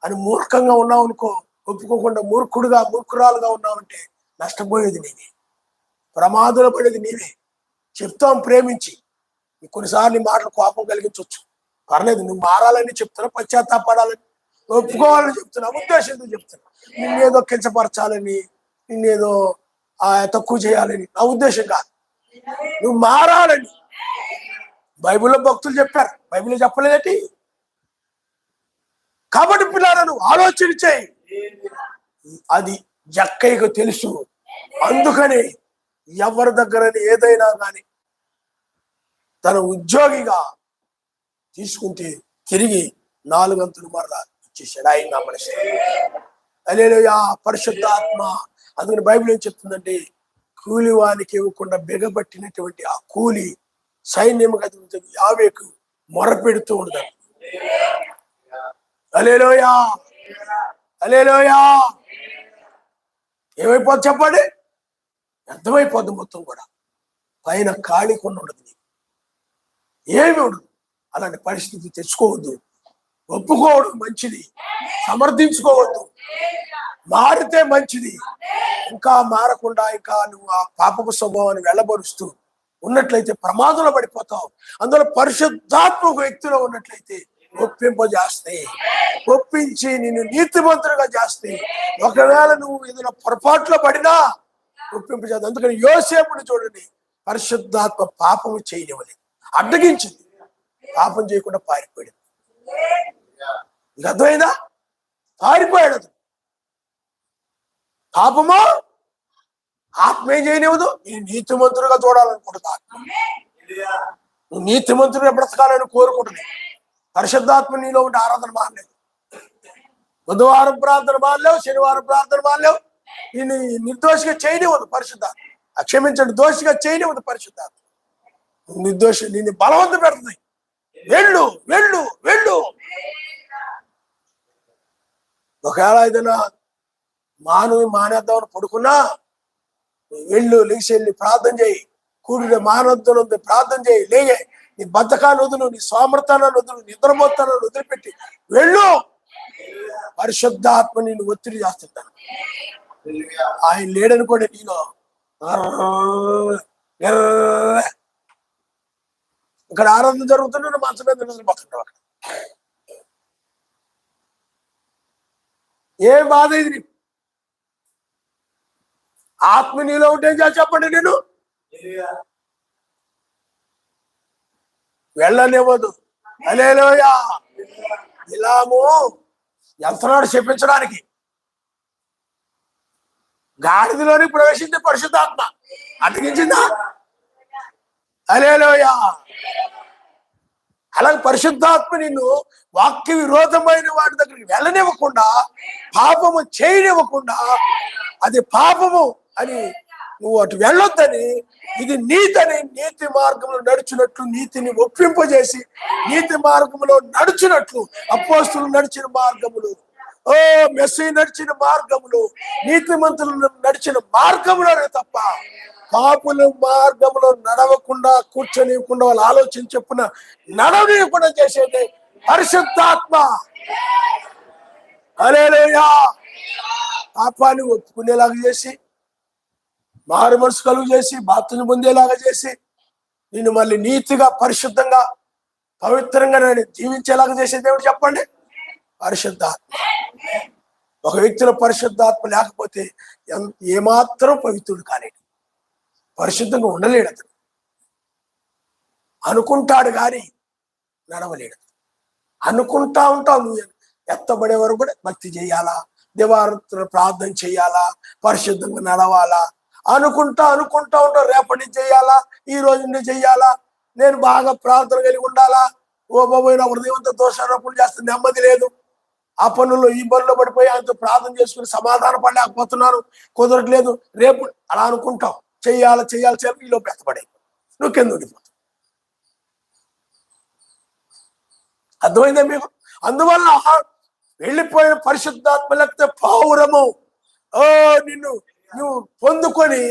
అని మూర్ఖంగా ఉన్నావు అనుకో, ఒప్పుకోకుండా మూర్ఖురాలుగా ఉన్నావంటే నష్టపోయేది నీవే, ప్రమాదంలో పడేది నీవే. చెప్తాం ప్రేమించి, కొన్నిసార్లు నీ మాటలు కోపం కలిగించవచ్చు, పర్లేదు. నువ్వు మారాలని చెప్తున్నా, పశ్చాత్తాపడాలని, ఒప్పుకోవాలని చెప్తున్నా, ఉద్దేశంతో చెప్తున్నా. నిన్నేదో కించపరచాలని, నిన్నేదో తక్కువ చేయాలని నా ఉద్దేశం కాదు. నువ్వు మారాలని బైబిల్లో భక్తులు చెప్పారు, బైబిల్లో చెప్పలేదేంటి? కాబట్టి పిల్లలను ఆలోచన చేయి. అది జక్కయ్యకు తెలుసు. అందుకని ఎవరి దగ్గర ఏదైనా కానీ తన ఉద్యోగిగా తీసుకుంటే తిరిగి 4 అంతులు మరలా ఇచ్చేసాడు. ఆయన గమనిస్తాడు. హల్లెలూయా. పరిశుద్ధాత్మ. అందుకని బైబిల్ ఏం చెప్తుందంటే, కూలివానికి ఇవ్వకుండా బిగబట్టినటువంటి ఆ కూలి సైన్యం యావేకు మొరపెడుతూ ఉండదు. హల్లెలూయా. ఏమైపోద్ది చెప్పండి? అర్థమైపోద్ది మొత్తం కూడా. పైన ఖాళీ కొన్ని ఉండదు, ఏమి ఉండదు. అలాంటి పరిస్థితి తెచ్చుకోవద్దు. ఒప్పుకోవడం మంచిది, సమర్థించుకోవద్దు. మారితే మంచిది. ఇంకా మారకుండా ఇంకా నువ్వు ఆ పాపపు స్వభావాన్ని వెళ్ళబరుస్తూ ఉన్నట్లయితే ప్రమాదంలో పడిపోతావు. అందులో పరిశుద్ధాత్మ వ్యక్తిలో ఉన్నట్లయితే ఒప్పింపజేస్తాయి, ఒప్పించి నిన్ను నీతిమంతులుగా చేస్తాయి. ఒకవేళ నువ్వు ఏదైనా పొరపాట్లో పడినా ఒప్పింపజేస్తాయి. అందుకని యోసేపుని చూడండి, పరిశుద్ధాత్మ పాపము చేయనివ్వలేదు, అడ్డగించింది. పాపం చేయకుండా పారిపోయాడు. నీకు అర్థమైందా? పారిపోయాడు. అతను పాపమా ఆత్మ ఏం చేయనివ్వదు. నేను నీతిమంతులుగా చూడాలనుకుంటుంది ఆత్మ. నువ్వు నీతిమంతులుగా బ్రతకాలని కోరుకుంటుంది. పరిశుద్ధాత్మ నీలో ఉంటే ఆరాధన మానలేదు, బుధవారం ప్రార్థన మానలేవు, శనివారం ప్రార్థన మానలేవు. నిన్ను నిర్దోషిగా చేయనివ్వదు పరిశుద్ధాత్మ. క్షమించండి, దోషిగా చేయనివ్వదు పరిశుద్ధాత్మ. నిర్దోషి నిన్ను బలవంత పెడుతుంది. వెళ్ళు వెళ్ళు వెళ్ళు. ఒకవేళ ఏదైనా మానేద్దామని పడుకున్నా వెళ్ళు, లేచి వెళ్ళి ప్రార్థన చేయి. కూడిన మానవత్వం ప్రార్థన చేయి. లేగే నీ బద్ధకాన్ని వదులు, నీ సోమర్థాన్ని వదులు, నిద్రపోతాను వదిలిపెట్టి వెళ్ళు. పరిశుద్ధాత్మ నిన్ను ఒత్తిడి చేస్తుంటాను. ఆయన లేడని కూడా నీలో ఇక్కడ ఆరాధన జరుగుతుంటే మనసు మీద నిద్రపోతుంటావు. అక్కడ ఏం బాధ ఇది నీకు? ఆత్మ నీలో ఉంటే ఏం చేయాలి చెప్పండి? నేను వెళ్ళనివ్వదు. హల్లెలూయా. బిలాము వెళ్తున్నాడు చెప్పించడానికి. గాడిదలోని ప్రవేశించే పరిశుద్ధాత్మ అతికించిందా? హల్లెలూయా. అలాగే పరిశుద్ధాత్మ నిన్ను వాక్య విరోధమైన వాటి దగ్గరికి వెళ్ళనివ్వకుండా, పాపము చేయనివ్వకుండా, అది పాపము అని నువ్వు అటు వెళ్ళొద్దని, ఇది నీతిని, నీతి మార్గంలో నడిచినట్లు నీతిని ఒప్పింపజేసి నీతి మార్గంలో నడిచినట్లు అపోస్తులు నడిచిన మార్గములు, మెస్సీ నడిచిన మార్గములు, నీతిమంతులు నడిచిన మార్గములోనే తప్ప పాపుల మార్గంలో నడవకుండా, కూర్చొనివ్వకుండా, వాళ్ళు ఆలోచన చెప్పున నడవనివ్వకుండా చేసేది పరిశుద్ధాత్మ. హల్లెలూయా. పాపాన్ని ఒప్పుకునేలాగా చేసి, మారు మనసు కలుగు చేసి, బాప్తిజం పొందేలాగా చేసి, నిన్ను మళ్ళీ నీతిగా, పరిశుద్ధంగా, పవిత్రంగా నేను జీవించేలాగా చేసేది ఏమిటి చెప్పండి? పరిశుద్ధాత్మ. ఒక వ్యక్తిలో పరిశుద్ధాత్మ లేకపోతే ఏమాత్రం పవిత్రుడు కాలేడు, పరిశుద్ధంగా ఉండలేడు. అతను అనుకుంటాడు కానీ నడవలేడు. అనుకుంటా ఉంటావు, నువ్వు ఎత్తబడే వరకు కూడా భక్తి చేయాలా, దేవారాధన ప్రార్థన చేయాలా, పరిశుద్ధంగా నడవాలా అనుకుంటా ఉంటావు. రేపటి నుంచి చేయాలా, ఈ రోజు నుంచి చెయ్యాలా, నేను బాగా ప్రార్థన కలిగి ఉండాలా. ఓ బాబోయ్, నా హృదయవంత దోషారోపణ చేస్తే నెమ్మది లేదు. ఆ పనుల్లో ఈ పనుల్లో పడిపోయి ఆయనతో ప్రార్థన చేసుకుని సమాధాన పడలేకపోతున్నాను, కుదరట్లేదు. రేపు అలా అనుకుంటావు. చెయ్యాలి ఈలో పెత్తపడే నువ్వు కింద ఉండిపోతావు. అర్థమైందా మీకు? అందువల్ల వెళ్ళిపోయిన పరిశుద్ధాత్మ లేకపోతే పౌరము నిన్ను నువ్వు పొందుకొని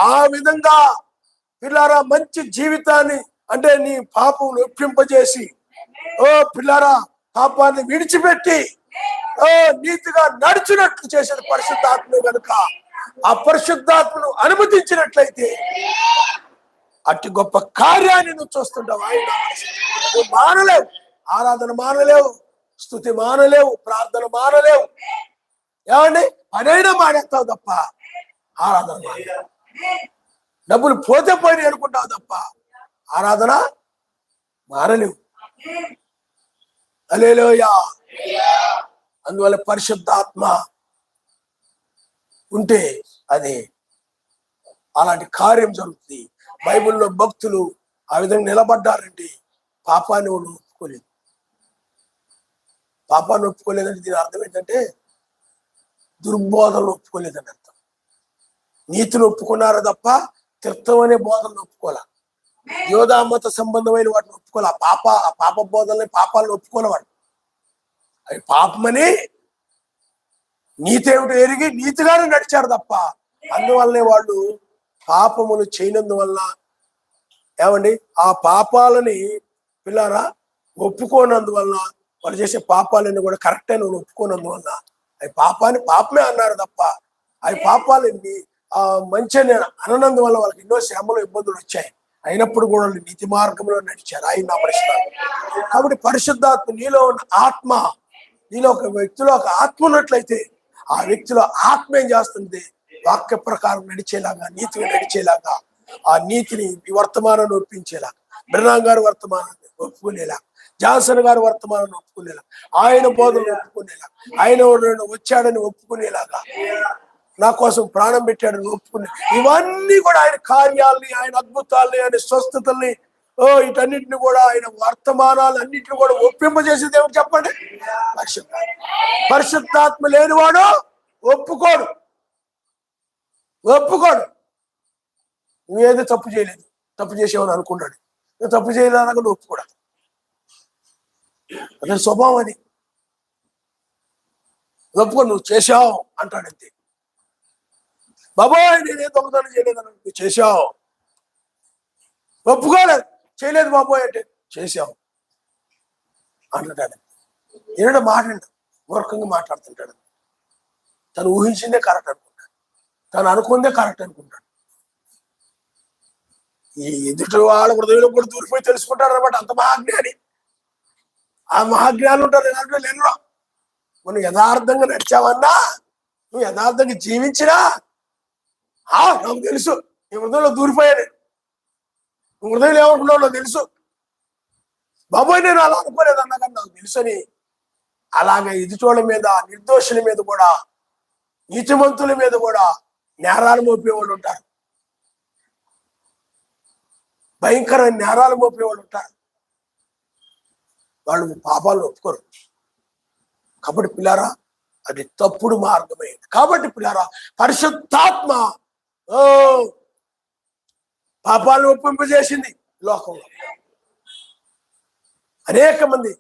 ఆ విధంగా పిల్లారా మంచి జీవితాన్ని, అంటే నీ పాపం ఒప్పింపజేసి, పిల్లారా పాపాన్ని విడిచిపెట్టి నీతిగా నడిచినట్లు చేసేది పరిశుద్ధాత్మ కనుక ఆ పరిశుద్ధాత్మను అనుమతించినట్లయితే అట్టి గొప్ప కార్యాన్ని నువ్వు చూస్తుంటావు. ఆయన నువ్వు మానలేవు, ఆరాధన మానలేవు, స్తుతి మానలేవు, ప్రార్థన మానలేవు. ఏమండి? పనైనా మానేస్తావు తప్ప ఆరాధన మానలేవు. డబ్బులు పోతే పోయి అనుకుంటావు తప్ప ఆరాధన మానలేవు. హల్లెలూయా. అందువల్ల పరిశుద్ధాత్మ ఉంటే అది అలాంటి కార్యం జరుగుతుంది. బైబిల్లో భక్తులు ఆ విధంగా నిలబడ్డారంటే పాపాన్ని వాళ్ళు ఒప్పుకోలేదు. పాపాన్ని ఒప్పుకోలేదంటే దీని అర్థం ఏంటంటే దుర్బోధనలు ఒప్పుకోలేదని అర్థం. నీతిని ఒప్పుకున్నారు తప్ప తీర్థం అనే బోధనలు ఒప్పుకోలే. యోధామత సంబంధమైన వాటిని ఒప్పుకోలే. ఆ పాప బోధనని, పాపాలను ఒప్పుకోలేవాడు. అవి పాపమని నీతి ఏమిటో ఎరిగి నీతిగానే నడిచారు తప్ప అందువల్లనే వాళ్ళు పాపములు చేయనందువల్ల, ఏమండి, ఆ పాపాలని పిల్లారా ఒప్పుకోనందువల్ల, వాళ్ళు చేసే పాపాలని కూడా కరెక్ట్ అని ఒప్పుకోనందువల్ల అవి పాపమే అన్నారు తప్ప అవి పాపాలని మంచి అననందువల్ల వాళ్ళకి ఎన్నో శ్రమలు, ఇబ్బందులు వచ్చాయి. అయినప్పుడు కూడా వాళ్ళు నీతి మార్గంలో నడిచారు. ఆయన నమరిస్తారు. కాబట్టి పరిశుద్ధాత్మ నీలో ఉన్న ఆత్మ, నీలో ఒక వ్యక్తిలో ఒక ఆత్మ ఉన్నట్లయితే ఆ వ్యక్తిలో ఆత్మ ఏం చేస్తుంది? వాక్య ప్రకారం నడిచేలాగా, నీతిగా నడిచేలాగా, ఆ నీతిని వర్తమానాన్ని ఒప్పించేలాగా, బ్రహ్నాం గారి వర్తమానాన్ని ఒప్పుకునేలా, జాన్సన్ గారి వర్తమానాన్ని ఒప్పుకునేలా, ఆయన బోధనలు ఒప్పుకునేలా, ఆయన వచ్చాడని ఒప్పుకునేలాగా, నా కోసం ప్రాణం పెట్టాడని ఒప్పుకునే, ఇవన్నీ కూడా ఆయన కార్యాలని, ఆయన అద్భుతాలని, ఆయన స్వస్థతల్ని, వీటన్నిటిని కూడా, ఆయన వర్తమానాలు అన్నింటిని కూడా ఒప్పింపజేసేది ఏమిటి చెప్పండి? పరిశుద్ధాత్మ లేనివాడు ఒప్పుకోడు. నువ్వేదో తప్పు చేయలేదు, తప్పు చేసేవని అనుకున్నాడు. నువ్వు తప్పు చేయలేదనగా నువ్వు ఒప్పుకోడు. అతని స్వభావం అది. ఒప్పుకో, నువ్వు చేశావు అంటాడు అంతే. బాబోయ్ నేనే దొంగతనం చేయలేదని నువ్వు చేశావు, ఒప్పుకోలేదు, చేయలేదు బాబోయ్ అంటే చేశావు అంటాడు. ఏడు మాట్లాడు, మూర్ఖంగా మాట్లాడుతుంటాడు. తను ఊహించిందే కరెక్ట్ అనుకుంటాడు, తను అనుకుందే కరెక్ట్ అనుకుంటాడు. ఈ ఎదుటి వాళ్ళ హృదయంలో కూడా దూరిపోయి తెలుసుకుంటాడు అనమాట. అంత మహాజ్ఞాని. ఆ మహాజ్ఞానులు ఉంటారు ఇలాంటి వాళ్ళు ఎన్నో. మనం యథార్థంగా నడిచావన్నా, నువ్వు యథార్థంగా జీవించినా నాకు తెలుసు నీ హృదయంలో దూరిపోయాను, నువ్వు హృదయం ఏమనుకున్నావు నాకు తెలుసు బాబోయ్, నేను అలా అనుకోలేదన్నా కానీ నాకు తెలుసు అని అలాగే ఎదుటోళ్ళ మీద, నిర్దోషుల మీద కూడా, నీతిమంతుల మీద కూడా నేరాలు మోపేవాళ్ళు ఉంటారు. భయంకరమైన నేరాలు మోపేవాళ్ళు ఉంటారు. వాళ్ళు పాపాలను ఒప్పుకోరు. కాబట్టి పిల్లారా, అది తప్పుడు మార్గమైంది. కాబట్టి పిల్లారా, పరిశుద్ధాత్మ పాపాలను ఒప్పింపజేసింది లోకంలో. అనేక మంది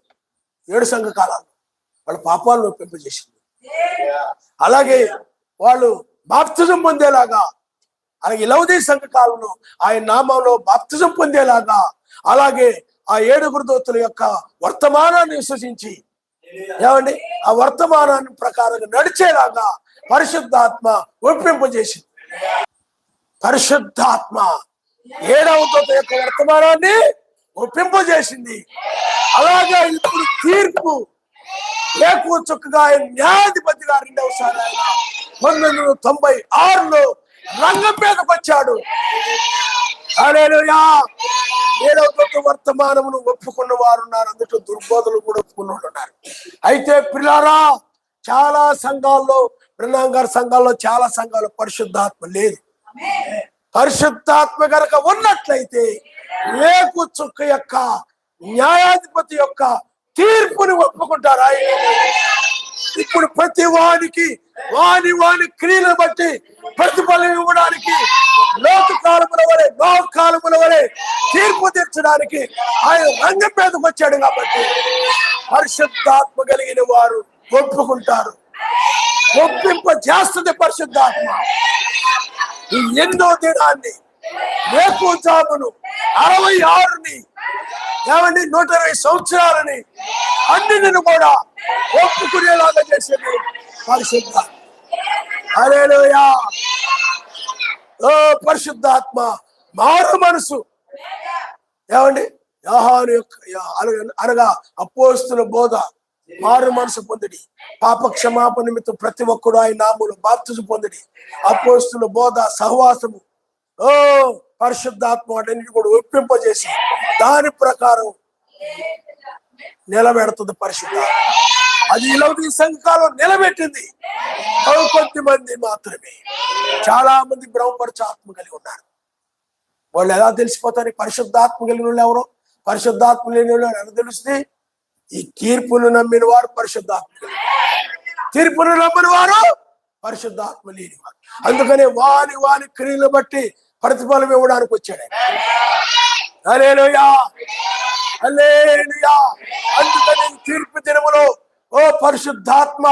7 సంఘ కాలాలు వాళ్ళ పాపాలను ఒప్పింపజేసింది. అలాగే వాళ్ళు బాప్తిజం పొందేలాగా, అలాగే లౌదీ సంఘ కాలంలో ఆయన నామంలో బాప్తిజం పొందేలాగా, అలాగే ఆ 7 దూతల యొక్క వర్తమానాన్ని విశ్వసించి ఏమండి ఆ వర్తమానాన్ని ప్రకారంగా నడిచేలాగా పరిశుద్ధాత్మ ఒప్పింపజేసింది. పరిశుద్ధాత్మ 7వ దూత యొక్క వర్తమానాన్ని ఒప్పింపజేసింది. అలాగే ఇప్పుడు తీర్పు ఏకో చొక్కగా ఆయన న్యాయాధిపతిగా 2వసారి ఆయన 1996లో రంగం మీదకి వచ్చాడు. హల్లెలూయా. 7వ దూత వర్తమానమును ఒప్పుకున్న వారు ఉన్నారు, అందులో దుర్బోధలు కూడా ఒప్పుకున్న వాళ్ళు ఉన్నారు. అయితే పిల్లారా, చాలా సంఘాల్లో, బ్రహ్నాం గారి సంఘాల్లో చాలా సంఘాల్లో పరిశుద్ధాత్మ లేదు. పరిశుద్ధాత్మ కనుక ఉన్నట్లయితే ఏకు చుక్క యొక్క న్యాయాధిపతి యొక్క తీర్పుని ఒప్పుకుంటారు. ఆయన ఇప్పుడు ప్రతి వానికి వాని క్రియలను బట్టి ప్రతిఫలం ఇవ్వడానికి, లోకాలముల వలె తీర్పు తీర్చడానికి ఆయన రంగం మీదకి వచ్చాడు. కాబట్టి పరిశుద్ధాత్మ కలిగిన వారు ఒప్పుకుంటారు. ఒప్పింప చేస్తుంది పరిశుద్ధాత్మ. ఈ 8వ దినాన్ని, వేకువజామును 66ని, ఏమండి 120 సంవత్సరాలని అన్నిటిని కూడా ఒప్పుకునేలాగా చేసేది పరిశుద్ధాత్మ. హల్లెలూయా. ఓ పరిశుద్ధాత్మ మారు మనసు, ఏమండి యోహాను అనగా అపోస్తుల బోధ, మారు మనసు పొందిడి, పాప క్షమాపణ నిమిత్తం ప్రతి ఒక్కడు ఆయన నామములో బాప్తిజం పొందిడి, అపోస్తుల బోధ, సహవాసము, పరిశుద్ధాత్మ వాటన్నిటి కూడా ఒప్పింపజేసి దాని ప్రకారం నిలబెడుతుంది పరిశుద్ధాత్మ. అది లౌకిక సంఘాలు నిలబెట్టింది కొద్ది మంది మాత్రమే. చాలా మంది బ్రహ్మపరచాత్మ కలిగి ఉన్నారు. వాళ్ళు ఎలా తెలిసిపోతారు పరిశుద్ధాత్మ కలిగిన వాళ్ళు ఎవరో, పరిశుద్ధాత్మ లేని వాళ్ళు ఎలా తెలుస్తుంది? ఈ తీర్పును నమ్మిన వారు పరిశుద్ధాత్మ, తీర్పును నమ్మిన వారు పరిశుద్ధాత్మ లేని వారు. అందుకనే వాని క్రియలు బట్టి ప్రతిఫలం ఇవ్వడానికి వచ్చాడు. హల్లెలూయా, హల్లెలూయా. అందుకని తీర్పు దినములో పరిశుద్ధాత్మ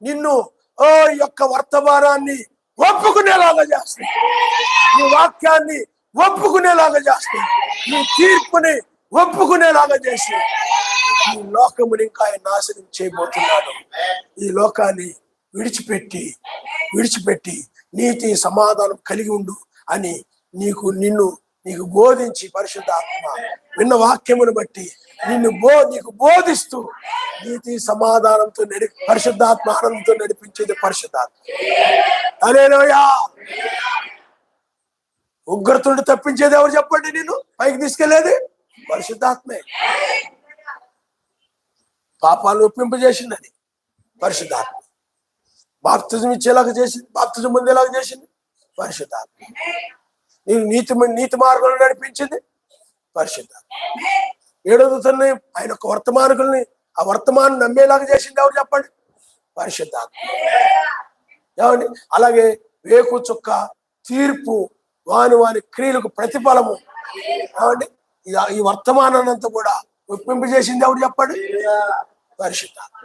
నిన్ను యొక్క వర్తమానాన్ని ఒప్పుకునేలాగా చేస్తుంది, ఈ వాక్యాన్ని ఒప్పుకునేలాగా చేస్తుంది, ఈ తీర్పుని ఒప్పుకునేలాగా చేసి ఈ లోకముని ఇంకా ఆయన నాశనం చేయబోతున్నాడు. ఈ లోకాన్ని విడిచిపెట్టి నీతి సమాధానం కలిగి ఉండు అని నీకు బోధించి పరిశుద్ధాత్మ విన్న వాక్యమును బట్టి నీకు బోధిస్తూ నీతి సమాధానంతో పరిశుద్ధాత్మ ఆనందంతో నడిపించేది పరిశుద్ధాత్మ. హల్లెలూయా. ఉగ్రతుడు తప్పించేది ఎవరు చెప్పండి? నిన్ను పైకి తీసుకెళ్లేది పరిశుద్ధాత్మే. పాపాలు ఒప్పింపజేసింది అది పరిశుద్ధాత్మ. బాప్తిజం ఇచ్చేలాగా చేసింది, బాప్తిజం పొందేలాగా చేసింది పరిశుద్ధాత్మ. నీతి మార్గంలో నడిపించింది పరిశుద్ధాత్మ. 7వ దూతని ఆయన యొక్క వర్తమానకుల్ని ఆ వర్తమానం నమ్మేలాగా చేసింది ఎవరు చెప్పండి? పరిశుద్ధాత్మ. ఏమండి? అలాగే వేకు చుక్క తీర్పు, వాని క్రియలకు ప్రతిఫలము, ఏమండి ఈ వర్తమానాన్నంతా కూడా ఒప్పింపజేసింది ఎవరు చెప్పండి? పరిశుద్ధాత్మ.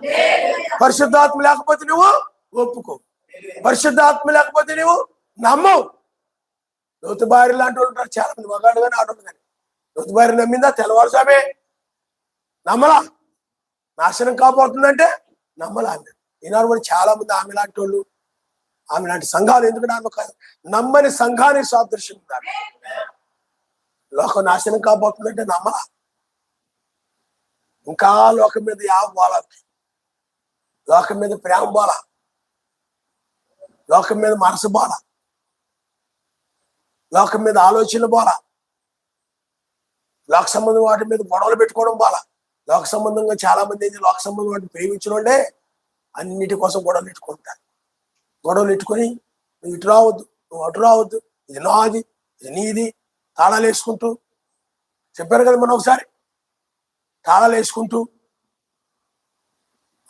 పరిశుద్ధాత్మ లేకపోతే నువ్వు ఒప్పుకో, పరిశుద్ధాత్మ లేకపోతే నువ్వు నమ్మవు. లోతు భార్య లాంటి వాళ్ళు ఉంటారు చాలా మంది, మగాడు కానీ ఆడవాళ్ళు కానీ. లోతు భార్య నమ్మిందా? తెల్లవారుజామే నమ్మలా. నాశనం కాబోతుందంటే నమ్మలా. ఆమె ఈనాడు కూడా చాలా మంది ఆమె లాంటి వాళ్ళు, ఆమె లాంటి సంఘాలు, ఎందుకంటే ఆమె నమ్మని సంఘాన్ని సాదృశ్యం ఉన్నారు. లోకం నాశనం కాబోతుందంటే నమ్మలా. ఇంకా లోకం మీద యావ బోల, లోకం మీద ప్రేమ బోల, లోకం మీద మనసు బోల, లోకం మీద ఆలోచనలు బోల, లోక సంబంధం వాటి మీద గొడవలు పెట్టుకోవడం బోల. లోక సంబంధంగా చాలా మంది అయితే లోక సంబంధం వాటిని ప్రేమించిన వాళ్ళే అన్నిటి కోసం గొడవలు పెట్టుకుంటారు. గొడవలు పెట్టుకొని నువ్వు ఇటు రావద్దు, నువ్వు అటు రావద్దు, ఇది నాది, ఇది నీది, తాళాలు వేసుకుంటూ, చెప్పారు కదా మనం ఒకసారి, తాళాలు వేసుకుంటూ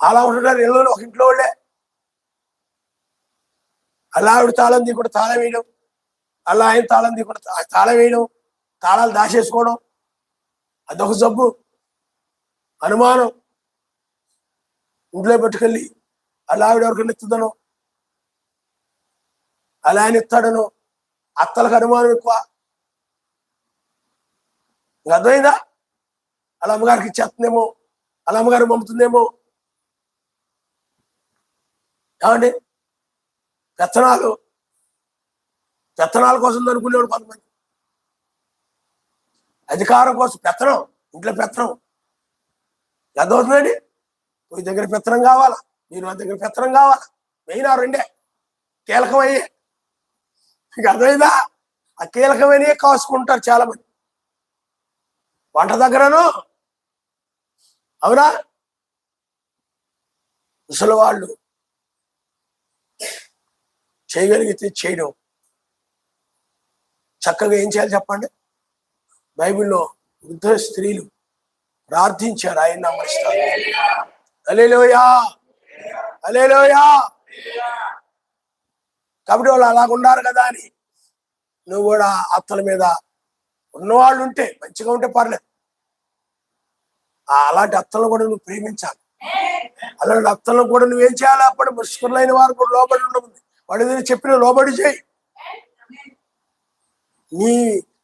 అలా ఉంటున్నారు ఇళ్ళలో. ఒక ఇంట్లో వాళ్ళే అలా ఆవిడ తాళం తీయకుండా తాళం వేయడం, అలా ఆయన తాళం తీయకుండా తాళం వేయడం, తాళాలు దాచేసుకోవడం, అదొక జబ్బు. అనుమానం ఇంట్లో పెట్టుకెళ్ళి అలా ఆవిడ ఎవరికైనా ఎత్తుదనో, అలా ఆయన ఎత్తాడనో. అత్తలకు అనుమానం ఎక్కువ. అర్థమైందా? అలా అమ్మగారికి ఇచ్చేస్తుందేమో, అలా అమ్మగారికి పంపుతుందేమో. ఏమండి? పెత్తనాల కోసం అనుకునేవాడు కొంతమంది. అధికారం కోసం పెత్తనం, ఇంట్లో పెత్తనం. అర్థమవుతుందండి? మీ దగ్గర పెత్తనం కావాలా, మీరు నా దగ్గర పెత్తనం కావాలా, మెయిన్ ఆ రెండే కీలకమయ్యే. మీకు అర్థమైందా? ఆ కీలకమైనవి కాసుకుంటారు చాలా మంది. వంట దగ్గరను, అవునా, ముసలి వాళ్ళు చేయగలిగితే చేయడం. చక్కగా ఏం చేయాలి చెప్పండి? బైబిల్లో వృద్ధ స్త్రీలు ప్రార్థించారు, ఆయన నమ్మస్తారు. హల్లెలూయా, హల్లెలూయా. కాబట్టి వాళ్ళు అలాగుండారు కదా అని నువ్వు కూడా అత్తల మీద ఉన్నవాళ్ళు ఉంటే, మంచిగా ఉంటే పర్లేదు. అలాంటి అత్తలను కూడా నువ్వు ప్రేమించాలి. అలాంటి అత్తలను కూడా నువ్వేం చేయాలి? అప్పుడు ముష్కరులైన వారు కూడా లోబడి ఉండదు. వాడు చెప్పిన లోబడి చేయి.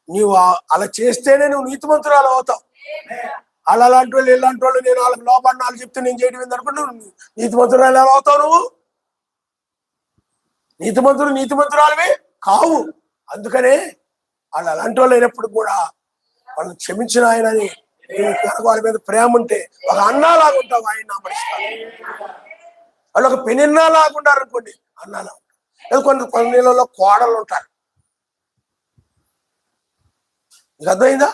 నీవు అలా చేస్తేనే నువ్వు నీతిమంతురాలు అవుతావు. అలాంటి వాళ్ళు ఇలాంటి వాళ్ళు నేను వాళ్ళకి లోబడిన వాళ్ళు చెప్తే నేను చేయడం ఏందనుకుంటే నువ్వు నీతిమంతురాలు ఎలా అవుతావు? నువ్వు నీతిమంతురాలువే కావు. అందుకనే వాళ్ళు అలాంటి వాళ్ళు అయినప్పుడు కూడా వాళ్ళు క్షమించిన ఆయనని వాళ్ళ మీద ప్రేమ ఉంటే ఒక అన్నలాగా ఉంటావు, ఆయన నమ్మడిస్తాను. వాళ్ళు ఒక పెనిన్నలాగా ఉంటారు అనుకోండి, అన్నలా ఉంటారు. కొన్ని నీళ్ళలో కోడలు ఉంటారు. మీకు అర్థమైందా?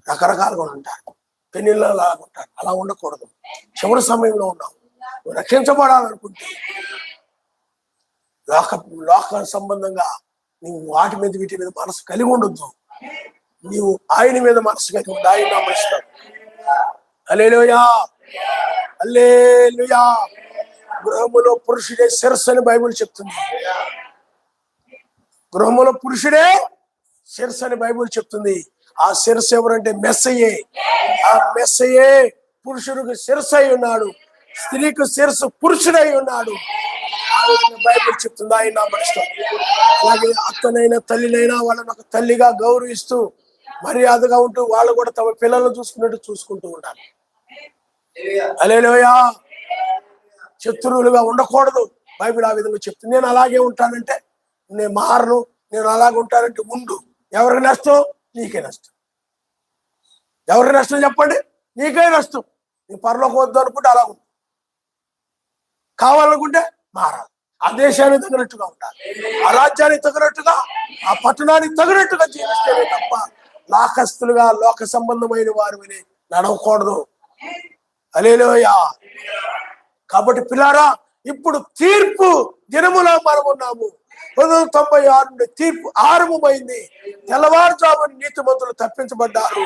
రకరకాలుగా ఉంటారు, పెనిళ్ళలాగా ఉంటారు. అలా ఉండకూడదు. చివరి సమయంలో ఉన్నావు, నువ్వు రక్షించబడాలనుకుంటే లోక సంబంధంగా నువ్వు వాటి మీద వీటి మీద మనసు కలిగి ఉండొద్దు. నీవు ఆయన మీద మనసు కలిగి ఉండి ఆయన నమ్మస్తావు. హల్లెలూయా, హల్లెలూయా. గృహములో పురుషుడే శిరస్సు అని బైబిల్ చెప్తుంది. గృహములో పురుషుడే శిరస్సు అని బైబిల్ చెప్తుంది. ఆ శిరస్సు ఎవరంటే మెస్సయే. ఆ మెస్సయే పురుషుడికి శిరస్సు అయి ఉన్నాడు, స్త్రీకి శిరస్సు పురుషుడై ఉన్నాడు. బైబిల్ చెప్తుంది ఆయన నమ్మస్తాం. అలాగే అత్తనైనా తల్లినైనా వాళ్ళని ఒక తల్లిగా గౌరవిస్తూ మర్యాదగా ఉంటూ వాళ్ళు కూడా తమ పిల్లలను చూసుకున్నట్టు చూసుకుంటూ ఉండాలి. హల్లెలూయా. శత్రువులుగా ఉండకూడదు. బైబిల్ ఆ విధంగా చెప్తుంది. నేను అలాగే ఉంటానంటే నేను మారను, నేను అలాగే ఉంటానంటే ఉండు. ఎవరికి నష్టం? నీకే నష్టం. ఎవరికి నష్టం చెప్పండి? నీకే నష్టం. నీ పరలోకం వద్దు అనుకుంటే అలా ఉంది, కావాలనుకుంటే మారాలి. ఆ దేశానికి తగినట్టుగా ఉండాలి, ఆ రాజ్యానికి తగినట్టుగా, ఆ పట్టణానికి తగినట్టుగా జీవిస్తేనే తప్ప లోకస్తులుగా లోక సంబంధమైన వారు నడవకూడదు. హల్లెలూయా. కాబట్టి పిల్లారా, ఇప్పుడు తీర్పు దినములో మనం ఉన్నాము. 1996 నుండి తీర్పు ఆరంభమైంది. తెల్లవారుజామున నీతిమంతులు తప్పించబడ్డారు.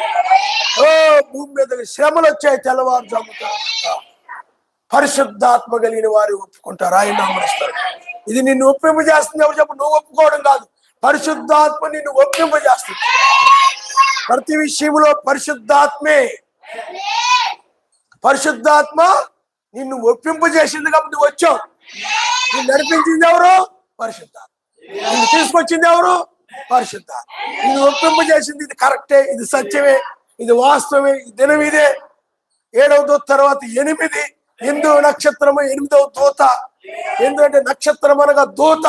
భూమి మీద శ్రమలు వచ్చాయి. తెల్లవారుజాము పరిశుద్ధాత్మ కలిగిన వారు ఒప్పుకుంటారు, ఆయన నమ్మస్తారు. ఇది నిన్ను ఒప్పింపజేస్తుంది. ఎవరు చెప్పు? నువ్వు ఒప్పుకోవడం కాదు, పరిశుద్ధాత్మ నిన్ను ఒప్పింపజేస్తుంది. ప్రతి విషయంలో పరిశుద్ధాత్మ నిన్ను ఒప్పింపజేసింది. కాబట్టి నువ్వు వచ్చావు. నువ్వు నడిపించింది ఎవరు? పరిశుద్ధాత్మ. ఇది తీసుకొచ్చింది ఎవరు? పరిశుద్ధ. ఇది ఒప్పింపు చేసింది, ఇది కరెక్టే, ఇది సత్యమే, ఇది వాస్తవమే, ఈ దినం ఇదే. 7వ దూత తర్వాత 8, హిందూ నక్షత్రము 8వ దూత. ఎందుకంటే నక్షత్రం అనగా దూత,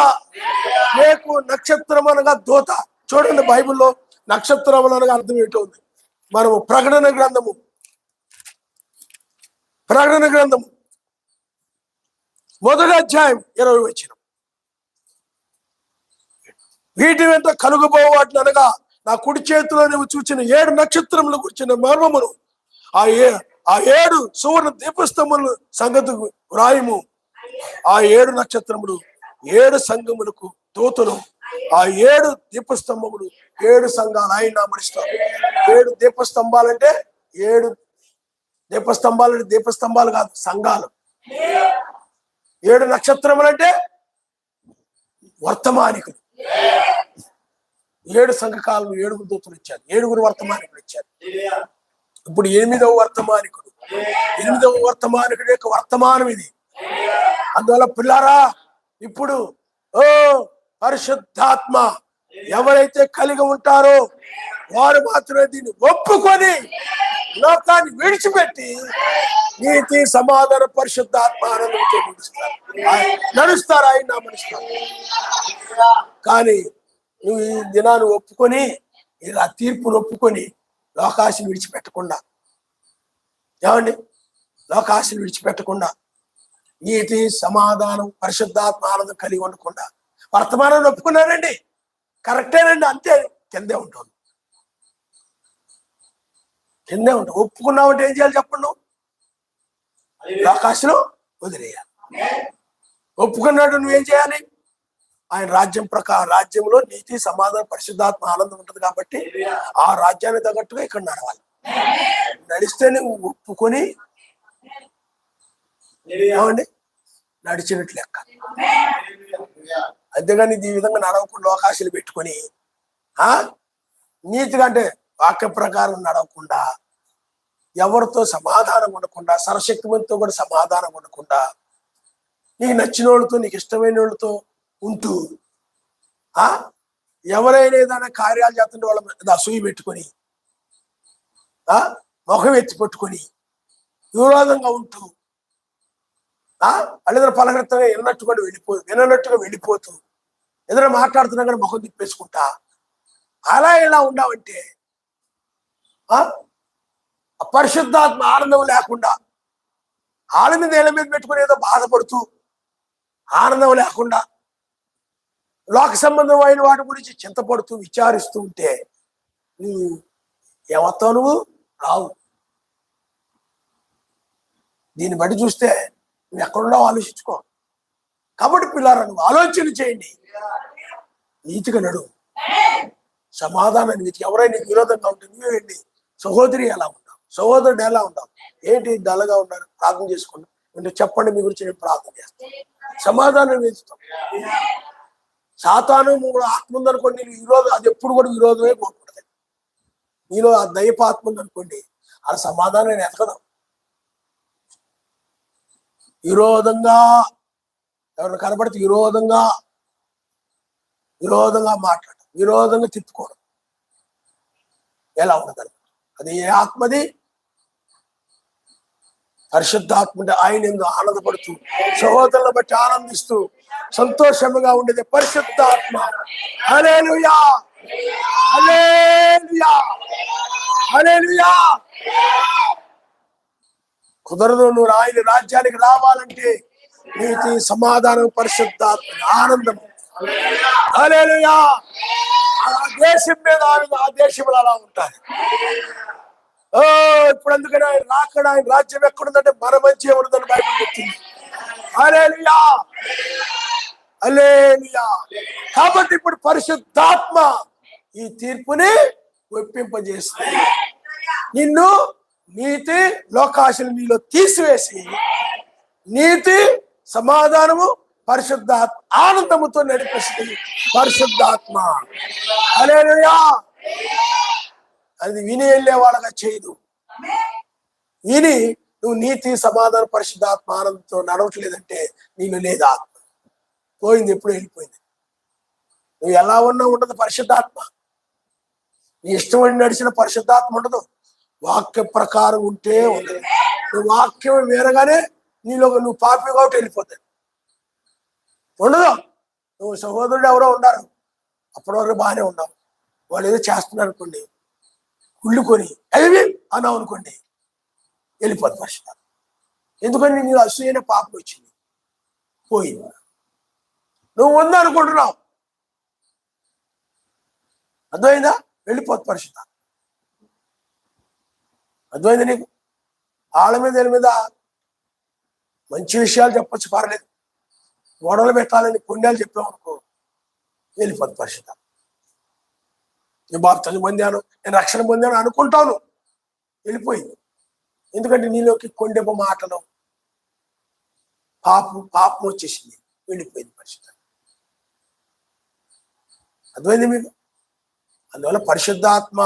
లేకు నక్షత్రం అనగా దూత. చూడండి బైబిల్లో నక్షత్రం అనగా అర్థం ఏంటో ఉంది. మనము ప్రకటన గ్రంథము 1వ అధ్యాయం 20వ వచనం. వీటి వెంట కలుగబోవు వాటిని అనగా నా కుడి చేతిలో నువ్వు చూచిన 7 నక్షత్రములు కూర్చున్న మర్మమును, ఆ 7 సువర్ణ దీపస్తంభముల సంగతి వ్రాయము. ఆ 7 నక్షత్రములు 7 సంఘములకు దూతలు. ఆ 7 దీపస్తంభములు 7 సంఘాలు. ఆయన నామనిస్తారు. 7 దీపస్తంభాలంటే 7 దీపస్తంభాలు, దీపస్తంభాలు కాదు, సంఘాలు. 7 నక్షత్రములు అంటే వర్తమానికులు. 7 సంఘకాలను 7 దూతలు ఇచ్చారు, 7 వర్తమానికులు ఇచ్చారు. ఇప్పుడు 8వ వర్తమానికుడు. 8వ వర్తమానికుడు యొక్క వర్తమానం ఇది. అందువల్ల పిల్లారా, ఇప్పుడు ఓ పరిశుద్ధాత్మ ఎవరైతే కలిగి ఉంటారో వారు మాత్రమే దీన్ని ఒప్పుకొని లోకాన్ని విడిచిపెట్టి నీతి సమాధాన పరిశుద్ధాత్మ ఆనందంతో నడుస్తారు. ఆయన నామనిస్తారు. కానీ నువ్వు ఈ దినాన్ని ఒప్పుకొని, ఆ తీర్పును ఒప్పుకొని లోకాశను విడిచిపెట్టకుండా, ఏమండి, లోకాశను విడిచిపెట్టకుండా నీతి సమాధానం పరిశుద్ధాత్మ ఆనందం కలిగి ఉండకుండా వర్తమానాన్ని ఒప్పుకున్నారండి, కరెక్టేనండి, అంతే, కిందే ఉంటుంది. ఒప్పుకున్నావంటే ఏం చేయాలి చెప్పండి? నువ్వు లోకాశను వదిలేయాలి. ఒప్పుకున్నాడు నువ్వేం చేయాలి? ఆయన రాజ్యం ప్రకారం, రాజ్యంలో నీతి సమాధానం పరిశుద్ధాత్మ ఆనందం ఉంటుంది కాబట్టి ఆ రాజ్యాన్ని తగ్గట్టుగా ఇక్కడ నడవాలి. నడిస్తే నువ్వు ఒప్పుకొని ఏమండి నడిచినట్లు లెక్క. అంతేగాని ఈ విధంగా నడవకుండా లోకాశలు పెట్టుకొని నీతిగా అంటే వాక్య ప్రకారం నడవకుండా, ఎవరితో సమాధానం ఉండకుండా, సర్వశక్తిమంతో కూడా సమాధానం ఉండకుండా, నీకు నచ్చిన వాళ్ళతో, నీకు ఇష్టమైన వాళ్ళతో ఉంటూ ఎవరైనా ఏదైనా కార్యాలు చేస్తుంటే వాళ్ళ మీద అసూయ పెట్టుకొని, ముఖం ఎత్తి పట్టుకొని విరోధంగా ఉంటూ, వాళ్ళేదైనా పలకృతంగా వినట్టుగా వెళ్ళిపోతూ ఏదైనా మాట్లాడుతున్నా కానీ ముఖం తిప్పేసుకుంటా అలా ఎలా ఉండావంటే పరిశుద్ధాత్మ ఆనందం లేకుండా, వాళ్ళ మీద ఏళ్ళ మీద పెట్టుకుని ఏదో బాధపడుతూ ఆనందం లేకుండా లోక సంబంధమైన వాటి గురించి చింతపడుతూ విచారిస్తూ ఉంటే నువ్వు ఏమవుతావు? నువ్వు రావు. దీన్ని బట్టి చూస్తే నువ్వు ఎక్కడున్నావు ఆలోచించుకో. కాబట్టి పిల్లారా, నువ్వు ఆలోచన చేయండి, నీతిగా నడు, సమాధానం నీకు. ఎవరైనా నీకు విరోధంగా ఉంటే నువ్వే వెళ్ళి సహోదరి ఎలా ఉంటావు, సహోదరుడు ఎలా ఉంటావు, ఏంటి డల్గా ఉన్నారు, ప్రార్థన చేసుకున్నావు అంటే చెప్పండి, మీ గురించి నేను ప్రార్థన చేస్తాను, సమాధానం వేస్తాం. సాతాను ఆత్మ ఉందనుకోండి, నేను విరోధం, అది ఎప్పుడు కూడా విరోధమే కోరుకుంటుంది. నీలో ఆ దైపాత్మ ఉందనుకోండి, ఆ సమాధానం నేను ఎతకదాం. విరోధంగా ఎవరిని కనబడితే విరోధంగా మాట్లాడడం, విరోధంగా తిప్పుకోవడం ఎలా ఉండదు? అది ఏ ఆత్మది? పరిశుద్ధాత్మ. ఆయన ఎందుకు ఆనందపడుతూ, సహోదరులను బట్టి ఆనందిస్తూ సంతోషముగా ఉండేది పరిశుద్ధాత్మ. హల్లెలూయా, హల్లెలూయా, హల్లెలూయా. కుదరదు. నువ్వు ఆయన రాజ్యానికి రావాలంటే నీతి సమాధానం పరిశుద్ధాత్మ ఆనందం. హల్లెలూయా. ఆ దేశం మీద ఆ దేశంలో అలా ఉంటాయి. ఇప్పుడు అందుకని ఆయన రాకడ, ఆయన రాజ్యం ఎక్కడుందంటే మన మధ్య ఉండదని బైబిల్ చెప్తుంది. హల్లెలూయా, హల్లెలూయా. కాబట్టి ఇప్పుడు పరిశుద్ధాత్మ ఈ తీర్పుని ఒప్పింపజేస్తుంది. నిన్ను నీతి లోకాశలు నీలో తీసివేసి నీతి సమాధానము పరిశుద్ధాత్మ ఆనందముతో నడిపిస్తుంది పరిశుద్ధాత్మ. హల్లెలూయా. అది విని వెళ్ళే వాళ్ళగా చేయదు. విని నువ్వు నీతి సమాధాన పరిశుద్ధాత్మ ఆనందంతో నడవట్లేదంటే నీళ్ళు లేదు ఆత్మ. పోయింది, ఎప్పుడు వెళ్ళిపోయింది. నువ్వు ఎలా ఉన్నా ఉండదు పరిశుద్ధాత్మ. నీ ఇష్టం నడిచిన పరిశుద్ధాత్మ ఉండదు. వాక్య ప్రకారం ఉంటే ఉండదు. నువ్వు వాక్యం వేరగానే నీలో నువ్వు పాపి కాబట్టి వెళ్ళిపోతావు, ఉండదు. నువ్వు సహోదరుడు ఎవరో ఉన్నారు, అప్పటి వరకు బాగానే ఉన్నావు, వాళ్ళు ఏదో చేస్తున్నారు అనుకోండి, కుళ్ళుకొని అవి అన్నావు అనుకోండి, వెళ్ళిపోతుంది పరిశుద్ధాత్మ. ఎందుకని నీకు అసూయైన పాపం వచ్చింది, పోయింది. నువ్వు ఉందనుకుంటున్నావు, అర్థమైందా? వెళ్ళిపోతుంది పరిశుద్ధాత్మ. అర్థమైంది నీకు? వాళ్ళ మీద వీళ్ళ మీద మంచి విషయాలు చెప్పచ్చు, పర్లేదు. గొడవలు పెట్టాలని పుణ్యాలు చెప్పామనుకో, వెళ్ళిపోతుంది పరిశుద్ధాత్మ. నేను బాప్తిజం పొందాను, నేను రక్షణ పొందాను అనుకుంటాను, వెళ్ళిపోయింది. ఎందుకంటే నీలోకి కొండెపు మాటలు, పాపం వచ్చేసింది, వెళ్ళిపోయింది పరిశుద్ధాత్మ. అర్థమైంది మీకు? అందువల్ల పరిశుద్ధాత్మ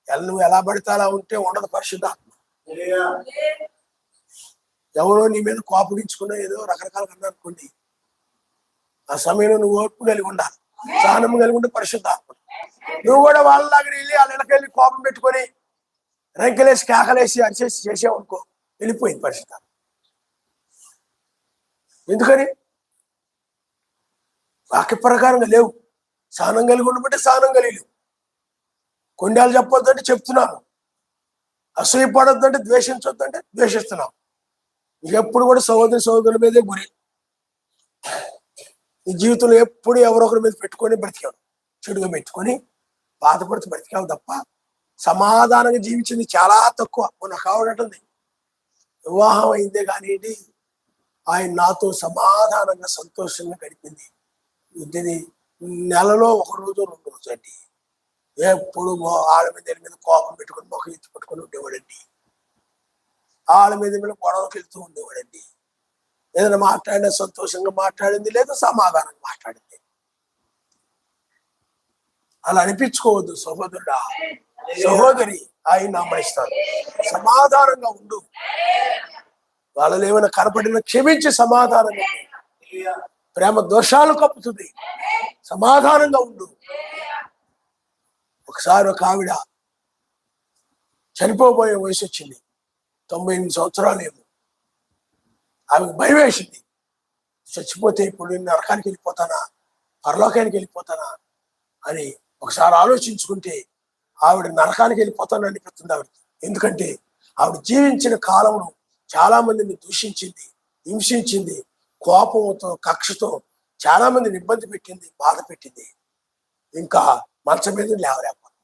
నువ్వు ఎలా పడితే అలా ఉంటే ఉండదు పరిశుద్ధాత్మ. ఎవరో నీ మీద కోపగించుకున్నా ఏదో రకరకాలుగా అన్నారనుకోండి, ఆ సమయంలో నువ్వు ఓర్పు కలిగి ఉండాలి, సహనం కలిగి ఉంటే పరిశుద్ధాత్మ. నువ్వు కూడా వాళ్ళలాగా వెళ్ళి వాళ్ళ ఇళ్ళకెళ్ళి కోపం పెట్టుకొని రంకెలేసి కేకలేసి అరిచేసి చేసావు అనుకో, వెళ్ళిపోయింది పరిశుద్ధాత్మ. ఎందుకని? వాక్య ప్రకారంగా లేవు. సహనం కలిగి ఉండబట్టే సహనం కలిగి లేవు. కొండాలు చెప్పొద్దంటే చెప్తున్నాను, అసూయపడొద్దంటే ద్వేషించొద్దంటే ద్వేషిస్తున్నాం. ఎప్పుడు కూడా సహోదరుల మీదే గురి. నీ జీవితంలో ఎప్పుడు ఎవరొకరి మీద పెట్టుకొని బ్రతికావు, చెడుగా పెట్టుకొని బాధపడుతూ బ్రతికావు తప్ప సమాధానంగా జీవించింది చాలా తక్కువ. మొన్న కావడంటుంది, వివాహం అయిందే కానీ ఆయన నాతో సమాధానంగా సంతోషంగా గడిపింది. ఇది నెలలో 1 రోజు 2 రోజు అండి. ఎప్పుడు వాళ్ళ మీద కోపం పెట్టుకొని మొక్క ఎత్తి పట్టుకొని ఉండేవాడండి. వాళ్ళ మీద గొడవకి వెళ్తూ ఉండేవాడండి. ఏదైనా మాట్లాడినా సంతోషంగా మాట్లాడింది, లేదా సమాధానంగా మాట్లాడింది. అలా అనిపించుకోవద్దు సహోదరుడా, సహోదరి. ఆయన అమ్మయిస్తాడు, సమాధానంగా ఉండు. వాళ్ళలో ఏమైనా కనపడినా క్షమించి సమాధానంగా ఉండు. ప్రేమ దోషాలు కప్పుతుంది, సమాధానంగా ఉండు. ఒకసారి ఒక ఆవిడ చనిపోబోయే వయసు వచ్చింది, 98 సంవత్సరాలు ఏమో. ఆమెకు భయం వేసింది, చచ్చిపోతే ఇప్పుడు నేను నరకానికి వెళ్ళిపోతానా, పరలోకానికి వెళ్ళిపోతానా అని ఒకసారి ఆలోచించుకుంటే ఆవిడ నరకానికి వెళ్ళిపోతాను అనిపిస్తుంది ఆవిడకి. ఎందుకంటే ఆవిడ జీవించిన కాలంలో చాలా మందిని దూషించింది, హింసించింది, కోపంతో కక్షతో చాలా మందిని ఇబ్బంది పెట్టింది, బాధ పెట్టింది. ఇంకా మంచం మీద లేవలేకపోతుంది,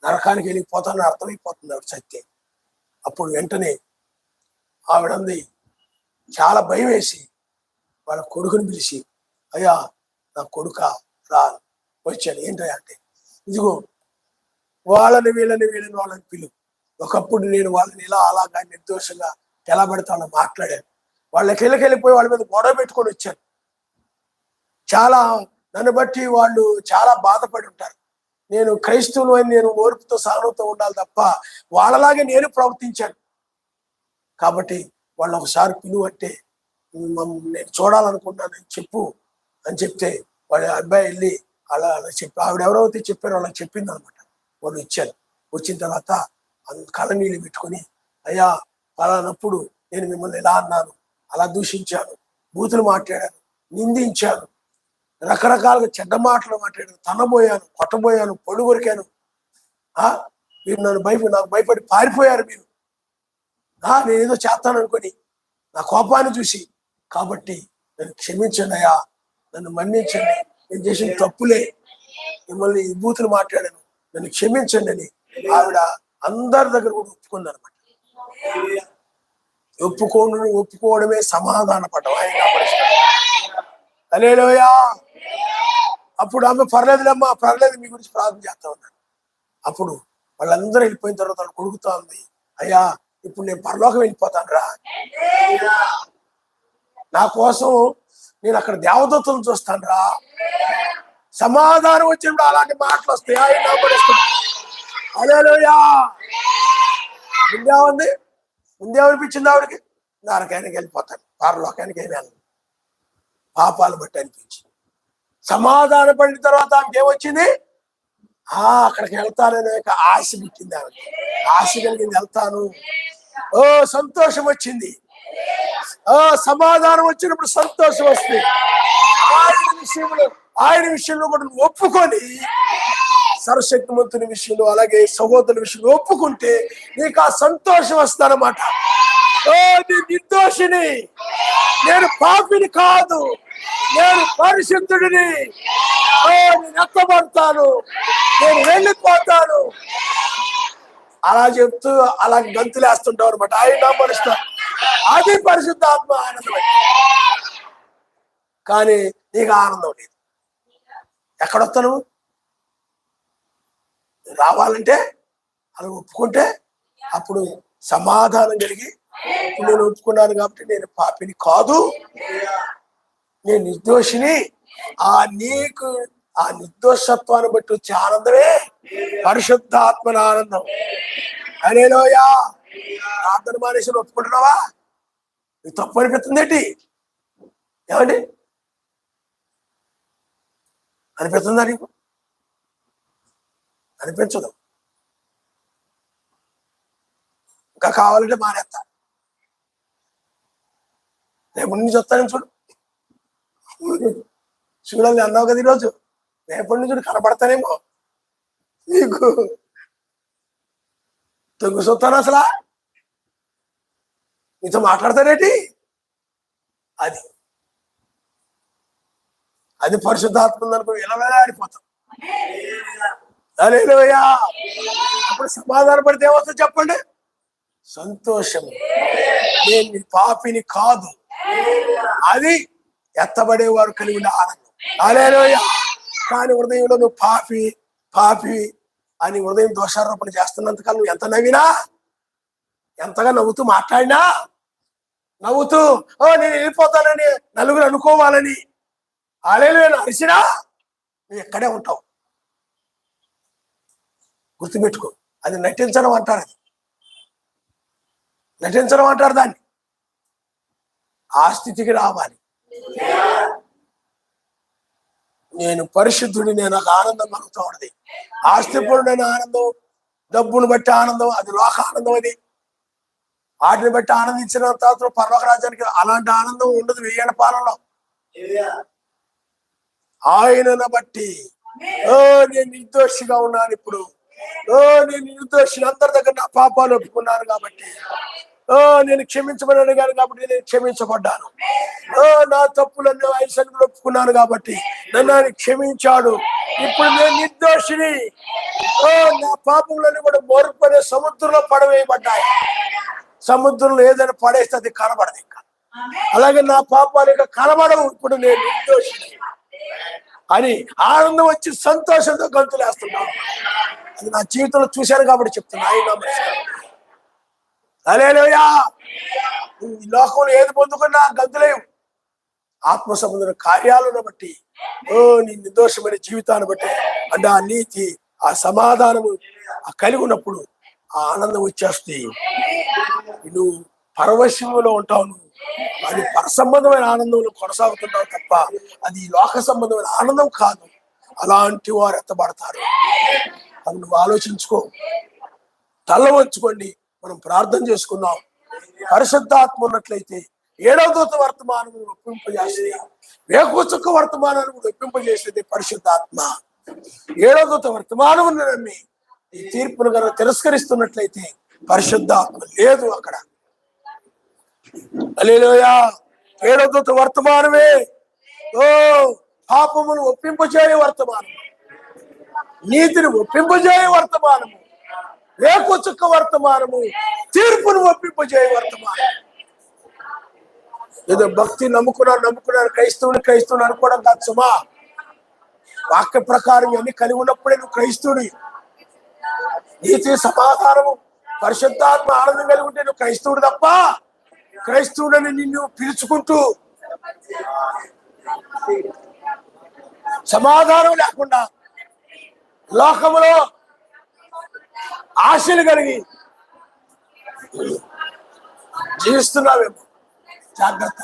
నరకానికి వెళ్ళిపోతానని అర్థమైపోతుంది ఆవిడ సత్యం. అప్పుడు వెంటనే ఆవిడంది, చాలా భయం వేసి వాళ్ళ కొడుకుని పిలిచి, అయ్యా నా కొడుక రా వచ్చాడు. ఏంటయ్యా అంటే, ఇదిగో వాళ్ళని వాళ్ళని పిలువు. ఒకప్పుడు నేను వాళ్ళని ఇలా అలాగా నిర్దోషంగా ఎలా పడతానో మాట్లాడాను. వాళ్ళకి వెళ్ళిపోయి వాళ్ళ మీద గొడవ పెట్టుకొని వచ్చాను. చాలా నన్ను బట్టి వాళ్ళు చాలా బాధపడి ఉంటారు. నేను క్రైస్తవులు అని నేను ఓర్పుతో సహనంతో ఉండాలి తప్ప వాళ్ళలాగే నేను ప్రవర్తించాను. కాబట్టి వాళ్ళు ఒకసారి పిలువు అంటే నేను చూడాలనుకుంటానని చెప్పు అని చెప్తే వాళ్ళ అబ్బాయి వెళ్ళి అలా చెప్పి ఆవిడ ఎవరైతే చెప్పారో వాళ్ళకి చెప్పింది అనమాట. వాళ్ళు ఇచ్చారు. వచ్చిన తర్వాత కళ్ళ నీళ్ళు పెట్టుకొని, అయ్యా పలానప్పుడు నేను మిమ్మల్ని ఎలా అన్నాను, అలా దూషించాను, బూతులు మాట్లాడాను, నిందించాను, రకరకాలుగా చెడ్డ మాటలు మాట్లాడాను, తనబోయాను, కొట్టబోయాను, పొడి కొరికాను. మీరు నాకు భయపడి పారిపోయారు. మీరు నేనేదో చేస్తాను అనుకొని నా కోపాన్ని చూసి. కాబట్టి నన్ను క్షమించండి అయ్యా, నన్ను మన్నించండి, నేను చేసిన తప్పులే, మిమ్మల్ని బూతులు మాట్లాడాను, నన్ను క్షమించండి అని ఆవిడ అందరి దగ్గర కూడా ఒప్పుకుంది అనమాట. ఒప్పుకోవడమే సమాధాన పడ్డం. హల్లెలూయా. అప్పుడు ఆమె పర్లేదులేమ్మా, పర్లేదు, మీ గురించి ప్రార్థన చేస్తా ఉన్నాను. అప్పుడు వాళ్ళందరూ వెళ్ళిపోయిన తర్వాత వాళ్ళు కొడుకుతా ఉంది, అయ్యా ఇప్పుడు నేను పరలోకం వెళ్ళిపోతాను రా, నా కోసం నేను అక్కడ దేవదూతలను చూస్తాను రా. సమాధానం వచ్చినప్పుడు అలాంటి మాటలు వస్తాయి. ఆయన హల్లెలూయా. ముందేముంది, ముందేమనిపించింది ఆవిడకి, నరకానికి వెళ్ళిపోతాను, పరలోకానికి వెళ్ళాను, పాపాలు బట్టి అనిపించింది. సమాధాన పడిన తర్వాత ఆమెకి ఏమొచ్చింది? అక్కడికి వెళ్తాననే ఆశ పుట్టింది ఆమెకి. ఆశ కలిగింది, వెళ్తాను. సంతోషం వచ్చింది. సమాధానం వచ్చినప్పుడు సంతోషం వస్తుంది. ఆయన విషయంలో కూడా నువ్వు ఒప్పుకొని, సర్వశక్తిమంతుని విషయంలో అలాగే సహోదరుల విషయంలో ఒప్పుకుంటే నీకు ఆ సంతోషం వస్తానమాట. నేను నిర్దోషిని, నేను పాపిని కాదు, నేను పరిశుద్ధుడిని, నేను ఎత్తబడతాను, నేను వెళ్ళిపోతాను అలా చెప్తూ అలా గంతులేస్తుంటావు అనమాట. ఆయన నమ్మనిస్తాను. అది పరిశుద్ధాత్మ ఆనందం. కానీ నీకు ఆనందం లేదు. ఎక్కడొస్తాను? రావాలంటే అలా ఒప్పుకుంటే అప్పుడు సమాధానం కలిగి, నేను ఒప్పుకున్నాను కాబట్టి నేను పాపిని కాదు, నేను నిర్దోషిని. నీకు ఆ నిర్దోషత్వాన్ని బట్టి వచ్చే ఆనందమే పరిశుద్ధాత్మన ఆనందం. హల్లెలూయా. ప్రార్థన మానేసి ఒప్పుకుంటున్నావా? నీకు తప్పు అనిపిస్తుంది ఏంటి? ఏమండి అనిపిస్తుందా నీకు? అనిపించదు. ఇంకా కావాలంటే మానేస్తా, రేపటి నుంచి వస్తానని చూడు. చూడాలి అన్నావు కదా ఈరోజు, రేపటి నుంచి చూడు కనపడతానేమో నీకు. తొంగు చూస్తాను అసలు నీతో మాట్లాడతానేటి? అది అది పరిశుద్ధాత్మ ఉందనుకో ఇలా ఆడిపోతాం. హల్లెలూయా. అప్పుడు సమాధాన పడితే ఏమవుతుంది చెప్పండి? సంతోషం. నేను పాపిని కాదు, అది ఎత్తబడేవారు కలిగి ఉండే ఆనందం. హల్లెలూయా. కానీ హృదయంలో నువ్వు పాపి పాపి అని హృదయం దోషారోపణ చేస్తున్నంతకాలం నువ్వు ఎంత నవ్వినా, ఎంతగా నవ్వుతూ మాట్లాడినా, నవ్వుతూ నేను వెళ్ళిపోతానని నలుగురు అనుకోవాలని హల్లెలూయా అరిసినా నువ్వు ఎక్కడే ఉంటావు. గుర్తుపెట్టుకో, అది నటించడం అంటారు. అది నటించడం అంటారు. దాన్ని ఆ స్థితికి రావాలి. నేను పరిశుద్ధుడిని, నాకు ఆనందం కలుగుతూ ఉన్నది. ఆస్తిపరుడైన ఆనందం, డబ్బును బట్టి ఆనందం, అది లోక ఆనందం. అది వాటిని బట్టి ఆనందించిన తర్వాత పరలోక రాజ్యానికి అలాంటి ఆనందం ఉండదు 1000 ఏళ్ల పాలనలో. ఆయనను బట్టి నేను నిర్దోషిగా ఉన్నాను. ఇప్పుడు నేను నిర్దోషిని, అందరి దగ్గర నా పాపాలు ఒప్పుకున్నాను కాబట్టి, నేను క్షమించబడిన కాబట్టి నేను క్షమించబడ్డాను. నా తప్పులన్నీ ఆయన సన్నిధిలో ఒప్పుకున్నాను కాబట్టి నన్ను ఆయన క్షమించాడు. ఇప్పుడు నేను నిర్దోషిని. నా పాపములన్నీ కూడా మోరుపడే సముద్రంలో పడవేయబడ్డాయి. సముద్రంలో ఏదైనా పడేస్తే అది కనబడదు ఇంకా. అలాగే నా పాపాలు ఇంకా కనబడవు. ఇప్పుడు నేను నిర్దోషిని అని ఆనందం వచ్చి సంతోషంతో గంతులేస్తున్నాను. అది నా జీవితంలో చూశాను కాబట్టి చెప్తున్నా. హల్లెలూయా. ఈ లోకంలో ఏది పొందుకున్నా గంతులేవు. ఆత్మ సంబంధమైన కార్యాలను బట్టి, నీ నిర్దోషమైన జీవితాన్ని బట్టి, అంటే ఆ నీతి, ఆ సమాధానము కలిగి ఉన్నప్పుడు ఆ ఆనందం వచ్చేస్తే నువ్వు పరవశంలో ఉంటావు. నువ్వు అది పరసంబంధమైన ఆనందంలో కొనసాగుతుంటావు తప్ప అది లోక సంబంధమైన ఆనందం కాదు. అలాంటి వారు ఎత్తబడతారు. అది నువ్వు ఆలోచించుకో. తల వంచుకోండి, మనం ప్రార్థన చేసుకుందాం. పరిశుద్ధాత్మ ఉన్నట్లయితే 7వ దూత వర్తమానం ఒప్పింపజేసేది, వేకుచుక్క వర్తమానాన్ని ఒప్పింపజేసేది పరిశుద్ధాత్మ. 7వ దూత వర్తమానం నమ్మి ఈ తీర్పును కనుక తిరస్కరిస్తున్నట్లయితే పరిశుద్ధాత్మ లేదు అక్కడ. హల్లెలూయా. 7వ దూత వర్తమానమే పాపమును ఒప్పింపజేయ వర్తమానం, నీతిని ఒప్పింపజేయ వర్తమానము, వేకుచుక్క వర్తమానము, తీర్పును ఒప్పింపజేయ వర్తమానం. ఏదో భక్తి నమ్ముకున్నాను క్రైస్తవుని అనుకోవడం కాదు సుమా. వాక్య ప్రకారం ఇవన్నీ కలిగి ఉన్నప్పుడే నువ్వు క్రైస్తవుడి. నీతి, సమాధానము, పరిశుద్ధాత్మ, ఆనందం కలిగి ఉంటే నువ్వు క్రైస్తవుడు తప్ప క్రైస్తవుడని నిన్ను పిలుచుకుంటూ సమాధానం లేకుండా లోకములో ఆశలు కలిగి జీవిస్తున్నావేమో. జాగ్రత్త.